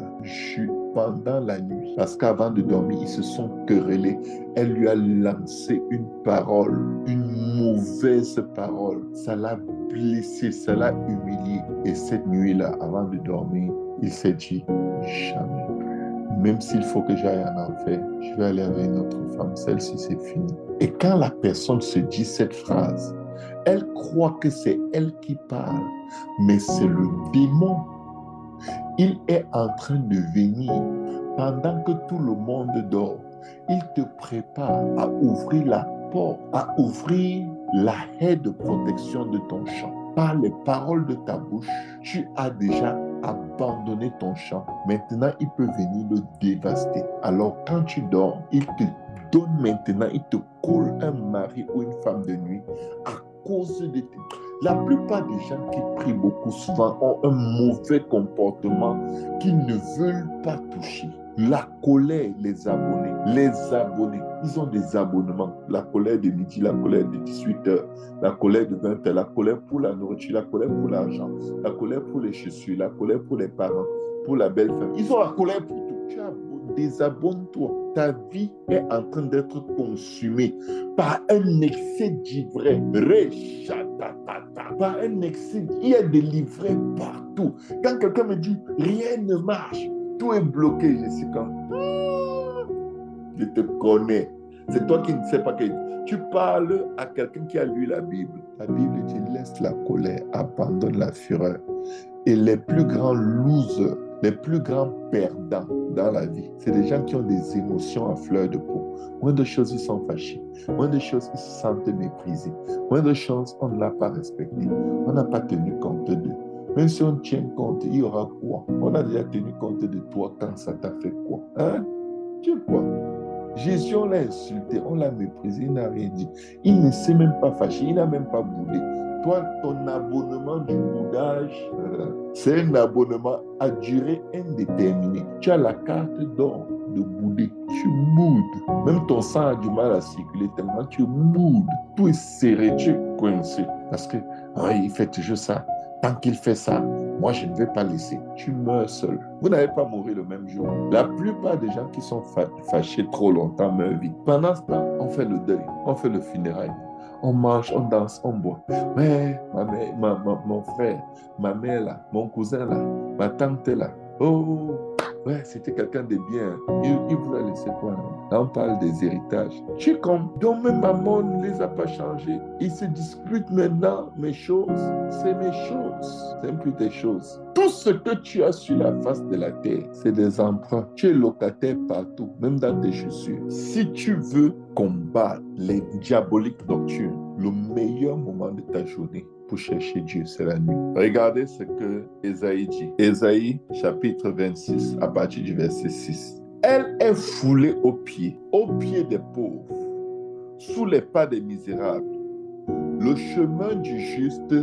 pendant la nuit. Parce qu'avant de dormir, ils se sont querellés. Elle lui a lancé une parole, une mauvaise parole. Ça l'a blessé, ça l'a humilié. Et cette nuit-là, avant de dormir, il s'est dit, jamais plus. Même s'il faut que j'aille en enfer, je vais aller avec une autre femme. Celle-ci, c'est fini. Et quand la personne se dit cette phrase, elle croit que c'est elle qui parle, mais c'est le démon. Il est en train de venir pendant que tout le monde dort. Il te prépare à ouvrir la porte, à ouvrir la haie de protection de ton champ. Par les paroles de ta bouche, tu as déjà abandonné ton champ. Maintenant, il peut venir le dévaster. Alors, quand tu dors, il te donne maintenant, il te colle un mari ou une femme de nuit à cause de tes... La plupart des gens qui prient beaucoup souvent ont un mauvais comportement qu'ils ne veulent pas toucher. La colère, les abonnés, ils ont des abonnements. La colère de midi, la colère de 18h, la colère de 20h, la colère pour la nourriture, la colère pour l'argent, la colère pour les chaussures, la colère pour les parents, pour la belle femme. Ils ont la colère pour tout. Tu désabonne-toi. Ta vie est en train d'être consumée par un excès d'ivresse. Par un excès, il y a des livrets partout. Quand quelqu'un me dit, rien ne marche, tout est bloqué, je suis comme, je te connais. C'est toi qui ne sais pas que tu parles à quelqu'un qui a lu la Bible. La Bible dit, laisse la colère, abandonne la fureur. Et les plus grands losers, les plus grands perdants dans la vie, c'est des gens qui ont des émotions à fleur de peau. Moins de choses, ils sont fâchés. Moins de choses, ils se sentent méprisés. Moins de choses, on ne l'a pas respecté. On n'a pas tenu compte d'eux. Même si on tient compte, il y aura quoi? On a déjà tenu compte de toi quand ça t'a fait quoi? Hein? Tu sais quoi? Jésus, on l'a insulté, on l'a méprisé, il n'a rien dit. Il ne s'est même pas fâché, il n'a même pas boudé. Toi, ton abonnement du boudage, c'est un abonnement à durée indéterminée. Tu as la carte d'or de bouder. Tu boudes. Même ton sang a du mal à circuler tellement tu boudes. Tout est serré, tu es coincé. Parce que, il fait toujours ça. Tant qu'il fait ça, moi, je ne vais pas laisser. Tu meurs seul. Vous n'allez pas mourir le même jour. La plupart des gens qui sont fâchés trop longtemps meurent vite. Pendant ce temps, on fait le deuil, on fait le funérail. On mange, on danse, on boit. Mais mon frère, ma mère là, mon cousin là, ma tante là. Oh, ouais, c'était quelqu'un de bien. Il vous a laissé quoi là? Là, on parle des héritages. Tu es comme, donc même maman ne les a pas changés. Ils se disputent maintenant. Mes choses, c'est mes choses. C'est plus tes choses. Tout ce que tu as sur la face de la terre, c'est des emprunts. Tu es locataire partout, même dans tes chaussures. Si tu veux combattre les diaboliques nocturnes, le meilleur moment de ta journée pour chercher Dieu, c'est la nuit. Regardez ce que Ésaïe dit. Ésaïe, chapitre 26, à partir du verset 6. Elle est foulée aux pieds des pauvres, sous les pas des misérables. Le chemin du juste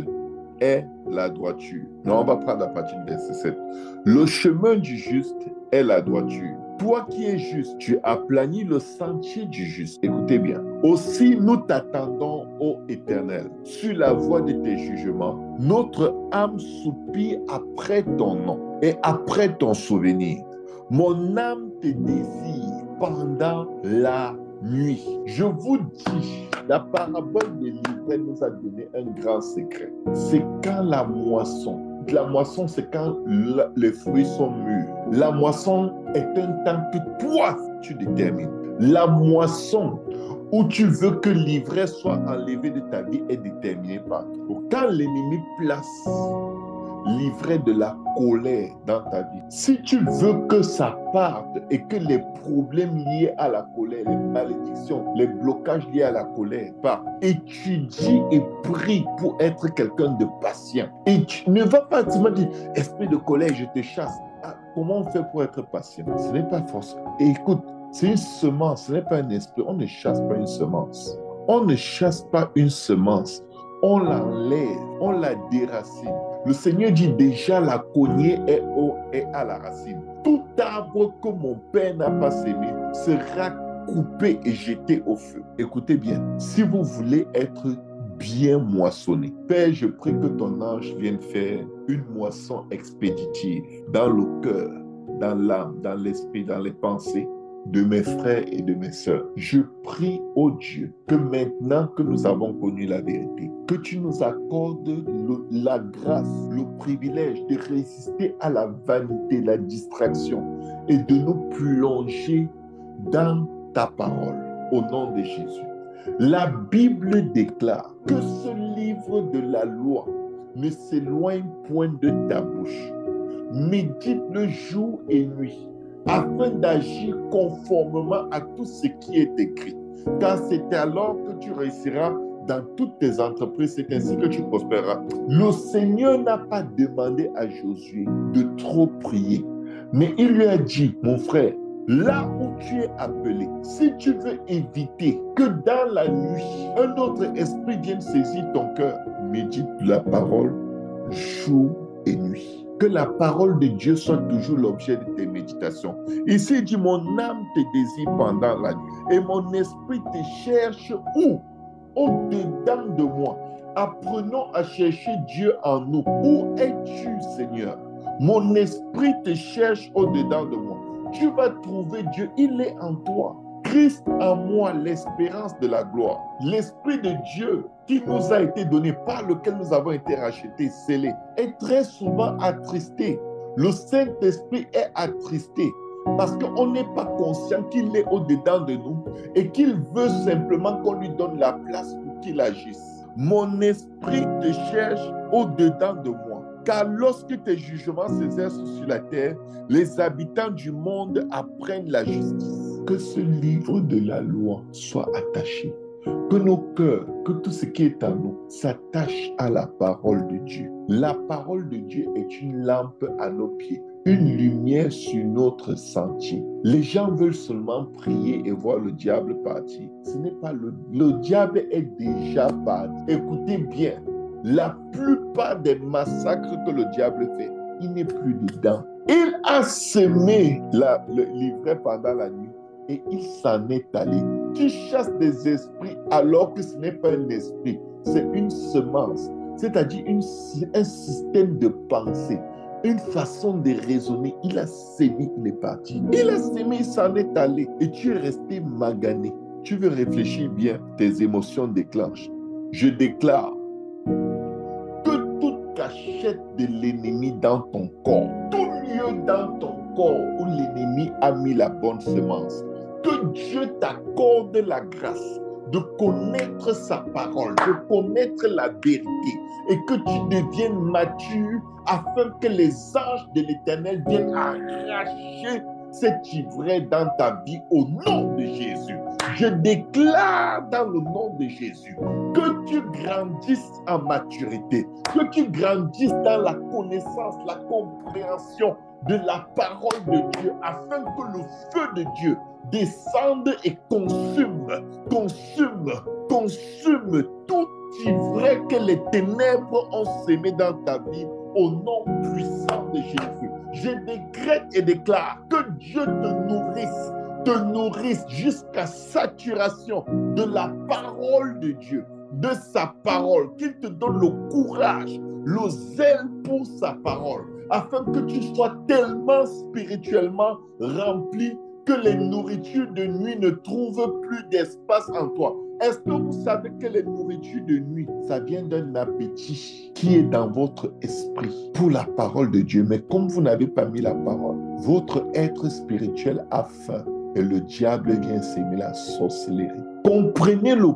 est la droiture. Non, on va prendre à partir du verset 7. Le chemin du juste est la droiture. Toi qui es juste, tu aplanis le sentier du juste. Écoutez bien. Aussi, nous t'attendons, ô Éternel, sur la voie de tes jugements. Notre âme soupire après ton nom et après ton souvenir. Mon âme te désire pendant la nuit. Je vous dis, la parabole des livrets nous a donné un grand secret. C'est quand la moisson, c'est quand les fruits sont mûrs. La moisson est un temps que toi, tu détermines. La moisson où tu veux que l'ivraie soit enlevée de ta vie est déterminée par toi. Quand l'ennemi place l'ivraie de la colère dans ta vie, si tu veux que ça parte et que les problèmes liés à la colère, les malédictions, les blocages liés à la colère partent, étudie et prie pour être quelqu'un de patient. Et tu ne vas pas te dire, esprit de colère, je te chasse. Ah, comment on fait pour être patient? Ce n'est pas forcément. Et écoute, c'est une semence, ce n'est pas un esprit. On ne chasse pas une semence. On ne chasse pas une semence. on l'enlève, on la déracine. Le Seigneur dit déjà la cognée est à la racine. Tout arbre que mon Père n'a pas sémé sera coupé et jeté au feu. Écoutez bien, si vous voulez être bien moissonné, Père, je prie que ton ange vienne faire une moisson expéditive dans le cœur, dans l'âme, dans l'esprit, dans les pensées de mes frères et de mes sœurs. Je prie, ô Dieu, que maintenant que nous avons connu la vérité, que tu nous accordes la grâce, le privilège de résister à la vanité, la distraction et de nous plonger dans ta parole, au nom de Jésus. La Bible déclare que ce livre de la loi ne s'éloigne point de ta bouche. Médite-le jour et nuit, afin d'agir conformément à tout ce qui est écrit. Car c'est alors que tu réussiras dans toutes tes entreprises, c'est ainsi que tu prospéreras. Le Seigneur n'a pas demandé à Josué de trop prier, mais il lui a dit, mon frère, là où tu es appelé, si tu veux éviter que dans la nuit, un autre esprit vienne saisir ton cœur, médite la parole jour et nuit. Que la parole de Dieu soit toujours l'objet de tes méditations. Ici, il dit, mon âme te désire pendant la nuit et mon esprit te cherche où? Au-dedans de moi. Apprenons à chercher Dieu en nous. Où es-tu, Seigneur? Mon esprit te cherche au-dedans de moi. Tu vas trouver Dieu, il est en toi. Christ en moi, l'espérance de la gloire. L'Esprit de Dieu qui nous a été donné, par lequel nous avons été rachetés, scellés, est très souvent attristé. Le Saint-Esprit est attristé parce qu'on n'est pas conscient qu'il est au-dedans de nous et qu'il veut simplement qu'on lui donne la place pour qu'il agisse. Mon esprit te cherche au-dedans de moi. Car lorsque tes jugements s'exercent sur la terre, les habitants du monde apprennent la justice. Que ce livre de la loi soit attaché. Que nos cœurs, que tout ce qui est en nous s'attache à la parole de Dieu. La parole de Dieu est une lampe à nos pieds, une lumière sur notre sentier. Les gens veulent seulement prier et voir le diable partir. Ce n'est pas le diable est déjà parti. Écoutez bien. La plupart des massacres que le diable fait, il n'est plus dedans. Il a semé l'ivraie pendant la nuit et il s'en est allé. Tu chasses des esprits alors que ce n'est pas un esprit, c'est une semence, c'est-à-dire un système de pensée, une façon de raisonner. Il a semé, il est parti. Il a semé, il s'en est allé et tu es resté magané. Tu veux réfléchir bien, tes émotions déclenchent. Je déclare que toute cachette de l'ennemi dans ton corps, tout lieu dans ton corps où l'ennemi a mis la bonne semence, que Dieu t'accorde la grâce de connaître sa parole, de connaître la vérité et que tu deviennes mature afin que les anges de l'Éternel viennent arracher cette ivraie dans ta vie au nom de Jésus. Je déclare dans le nom de Jésus que tu grandisses en maturité, que tu grandisses dans la connaissance, la compréhension de la parole de Dieu, afin que le feu de Dieu descende et consume tout ivraie que les ténèbres ont sémé dans ta vie au nom puissant de Jésus. Je décrète et déclare que Dieu te nourrisse jusqu'à saturation de la parole de Dieu, de sa parole, qu'il te donne le courage, le zèle pour sa parole, afin que tu sois tellement spirituellement rempli que les nourritures de nuit ne trouvent plus d'espace en toi. Est-ce que vous savez que les nourritures de nuit, ça vient d'un appétit qui est dans votre esprit pour la parole de Dieu? Mais comme vous n'avez pas mis la parole, votre être spirituel a faim et le diable vient s'aimer la sorcellerie. Comprenez le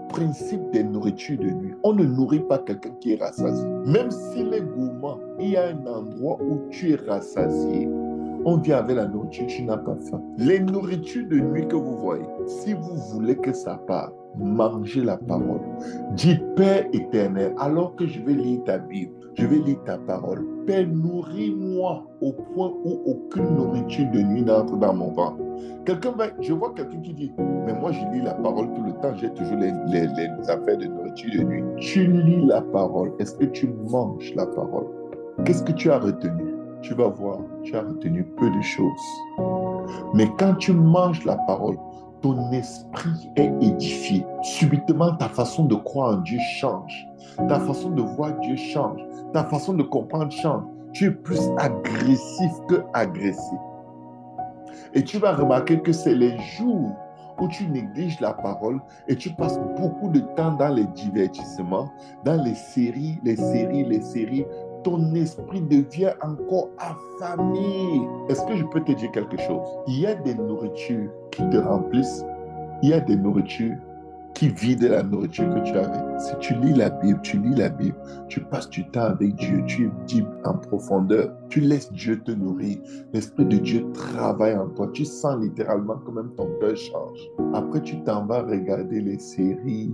principe des nourritures de nuit. On ne nourrit pas quelqu'un qui est rassasié. Même s'il est gourmand, il y a un endroit où tu es rassasié. On vient avec la nourriture, tu n'as pas faim. Les nourritures de nuit que vous voyez, si vous voulez que ça parte, mangez la parole. Dis, Père éternel, alors que je vais lire ta Bible, je vais lire ta parole. Père, nourris-moi au point où aucune nourriture de nuit n'entre dans mon ventre. Je vois quelqu'un qui dit, Mais moi, je lis la parole tout le temps. J'ai toujours les affaires de nourriture de nuit. Tu lis la parole. Est-ce que tu manges la parole? Qu'est-ce que tu as retenu? Tu vas voir, tu as retenu peu de choses. Mais quand tu manges la parole, ton esprit est édifié. Subitement, ta façon de croire en Dieu change. Ta façon de voir Dieu change. Ta façon de comprendre change. Tu es plus agressif que agressé. Et tu vas remarquer que c'est les jours où tu négliges la parole et tu passes beaucoup de temps dans les divertissements, dans les séries. Ton esprit devient encore affamé. Est-ce que je peux te dire quelque chose? Il y a des nourritures qui te remplissent. Il y a des nourritures qui vident la nourriture que tu avais. Si tu lis la Bible, tu passes du temps avec Dieu, tu es deep en profondeur, tu laisses Dieu te nourrir. L'Esprit de Dieu travaille en toi. Tu sens littéralement que même ton cœur change. Après, tu t'en vas regarder les séries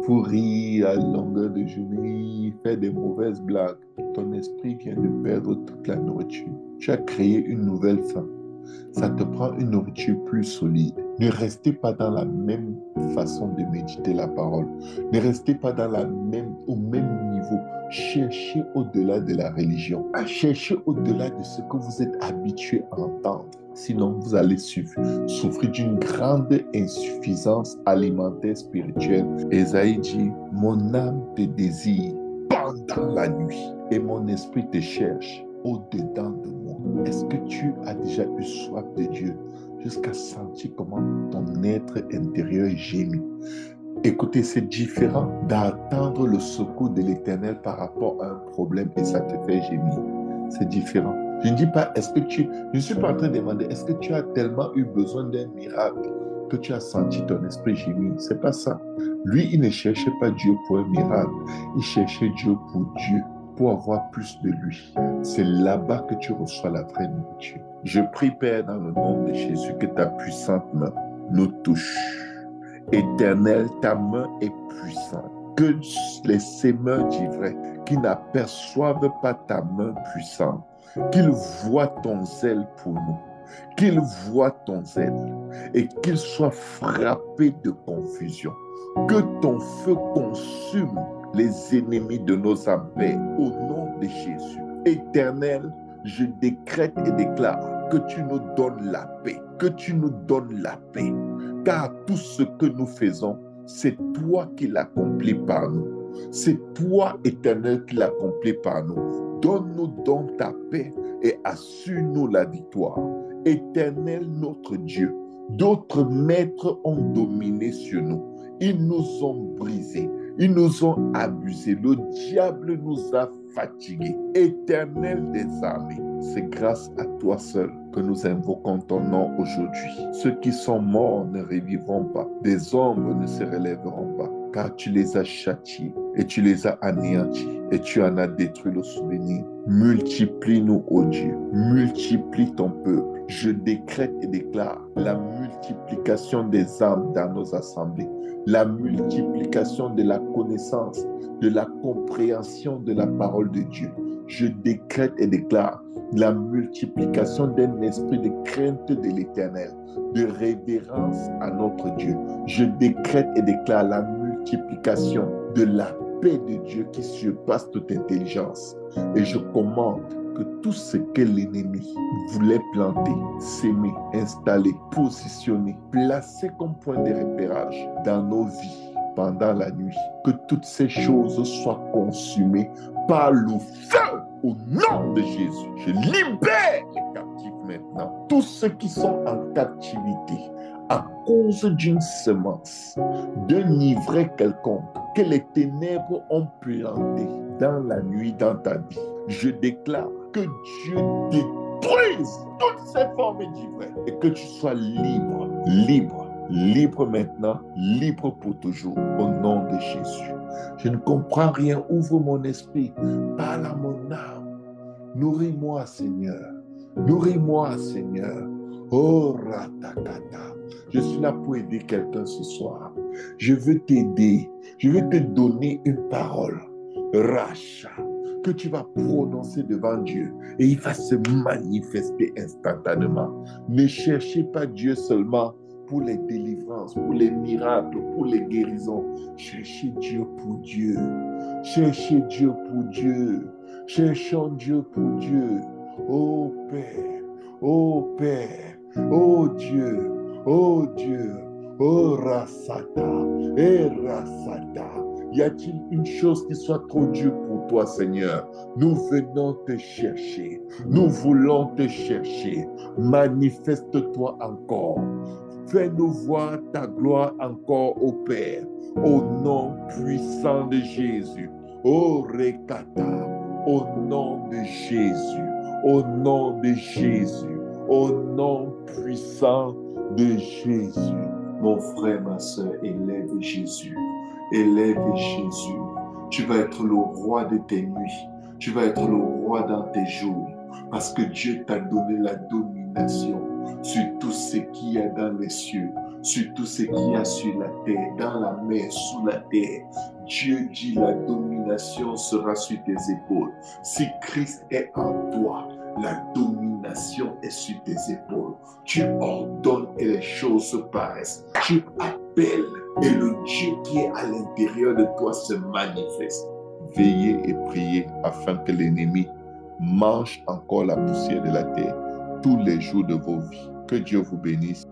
pour rire à longueur de journée, faire des mauvaises blagues. Ton esprit vient de perdre toute la nourriture. Tu as créé une nouvelle faim. Ça te prend une nourriture plus solide. Ne restez pas dans la même façon de méditer la parole. Ne restez pas au même niveau. Cherchez au-delà de la religion. Cherchez au-delà de ce que vous êtes habitué à entendre. Sinon, vous allez souffrir d'une grande insuffisance alimentaire spirituelle. Ésaïe dit, mon âme te désire pendant la nuit et mon esprit te cherche au-dedans de moi. Est-ce que tu as déjà eu soif de Dieu jusqu'à sentir comment ton être intérieur gémit? Écoutez, c'est différent d'attendre le secours de l'Éternel par rapport à un problème et ça te fait gémir. C'est différent. Je ne dis pas, je ne suis pas en train de demander, est-ce que tu as tellement eu besoin d'un miracle que tu as senti ton esprit gémir? C'est pas ça. Lui, il ne cherchait pas Dieu pour un miracle. Il cherchait Dieu pour avoir plus de lui. C'est là-bas que tu reçois la vraie nourriture. Je prie, Père, dans le nom de Jésus, que ta puissante main nous touche. Éternel, ta main est puissante. Que les sémeurs d'ivraie qui n'aperçoivent pas ta main puissante, qu'ils voient ton zèle pour nous, qu'ils voient ton zèle et qu'ils soient frappés de confusion. Que ton feu consume les ennemis de nos âmes, au nom de Jésus. Éternel, je décrète et déclare que tu nous donnes la paix, que tu nous donnes la paix. Car tout ce que nous faisons, c'est toi qui l'accomplis par nous. C'est toi, Éternel, qui l'accomplis par nous. Donne-nous donc ta paix et assure-nous la victoire. Éternel, notre Dieu, d'autres maîtres ont dominé sur nous. Ils nous ont brisés, ils nous ont abusés. Le diable nous a fatigués. Éternel des armées, c'est grâce à toi seul que nous invoquons ton nom aujourd'hui. Ceux qui sont morts ne revivront pas. Des ombres ne se relèveront pas. Car tu les as châtiés et tu les as anéantis et tu en as détruit le souvenir. Multiplie-nous, ô Dieu. Multiplie ton peuple. Je décrète et déclare la multiplication des âmes dans nos assemblées. La multiplication de la connaissance, de la compréhension de la parole de Dieu. Je décrète et déclare la multiplication d'un esprit de crainte de l'Éternel, de révérence à notre Dieu. Je décrète et déclare la multiplication de la paix de Dieu qui surpasse toute intelligence. Et je commande que tout ce que l'ennemi voulait planter, s'aimer, installer, positionner, placer comme point de repérage dans nos vies pendant la nuit, que toutes ces choses soient consumées par le feu au nom de Jésus. Je libère les captifs maintenant. Tous ceux qui sont en captivité à cause d'une semence, d'un ivraie quelconque que les ténèbres ont planté dans la nuit, dans ta vie. Je déclare que Dieu détruise toutes ces formes d'ivraie et que tu sois libre, libre, libre maintenant, libre pour toujours, au nom de Jésus. Je ne comprends rien, ouvre mon esprit, parle à mon âme. Nourris-moi, Seigneur. Nourris-moi, Seigneur. Oh, ratakata. Je suis là pour aider quelqu'un ce soir. Je veux t'aider. Je veux te donner une parole. Racha, que tu vas prononcer devant Dieu et il va se manifester instantanément. Ne cherchez pas Dieu seulement pour les délivrances, pour les miracles, pour les guérisons. Cherchez Dieu pour Dieu. Cherchez Dieu pour Dieu. Cherchons Dieu pour Dieu. Oh Père, oh Père, oh Dieu, oh Dieu, oh Rasata, Rasata. Y a-t-il une chose qui soit trop dure pour toi, Seigneur? Nous venons te chercher. Nous voulons te chercher. Manifeste-toi encore. Fais-nous voir ta gloire encore, ô Père, au nom puissant de Jésus. Ô Rekata, au nom de Jésus, au nom de Jésus, au nom puissant de Jésus. Mon frère, ma soeur, élève Jésus. Élève Jésus. Tu vas être le roi de tes nuits. Tu vas être le roi dans tes jours. Parce que Dieu t'a donné la domination sur tout ce qu'il y a dans les cieux, sur tout ce qu'il y a sur la terre, dans la mer, sous la terre. Dieu dit la domination sera sur tes épaules. Si Christ est en toi, la domination est sur tes épaules. Tu ordonnes et les choses se paraissent. Tu appelles et le Dieu qui est à l'intérieur de toi se manifeste. Veillez et priez afin que l'ennemi mange encore la poussière de la terre tous les jours de vos vies. Que Dieu vous bénisse.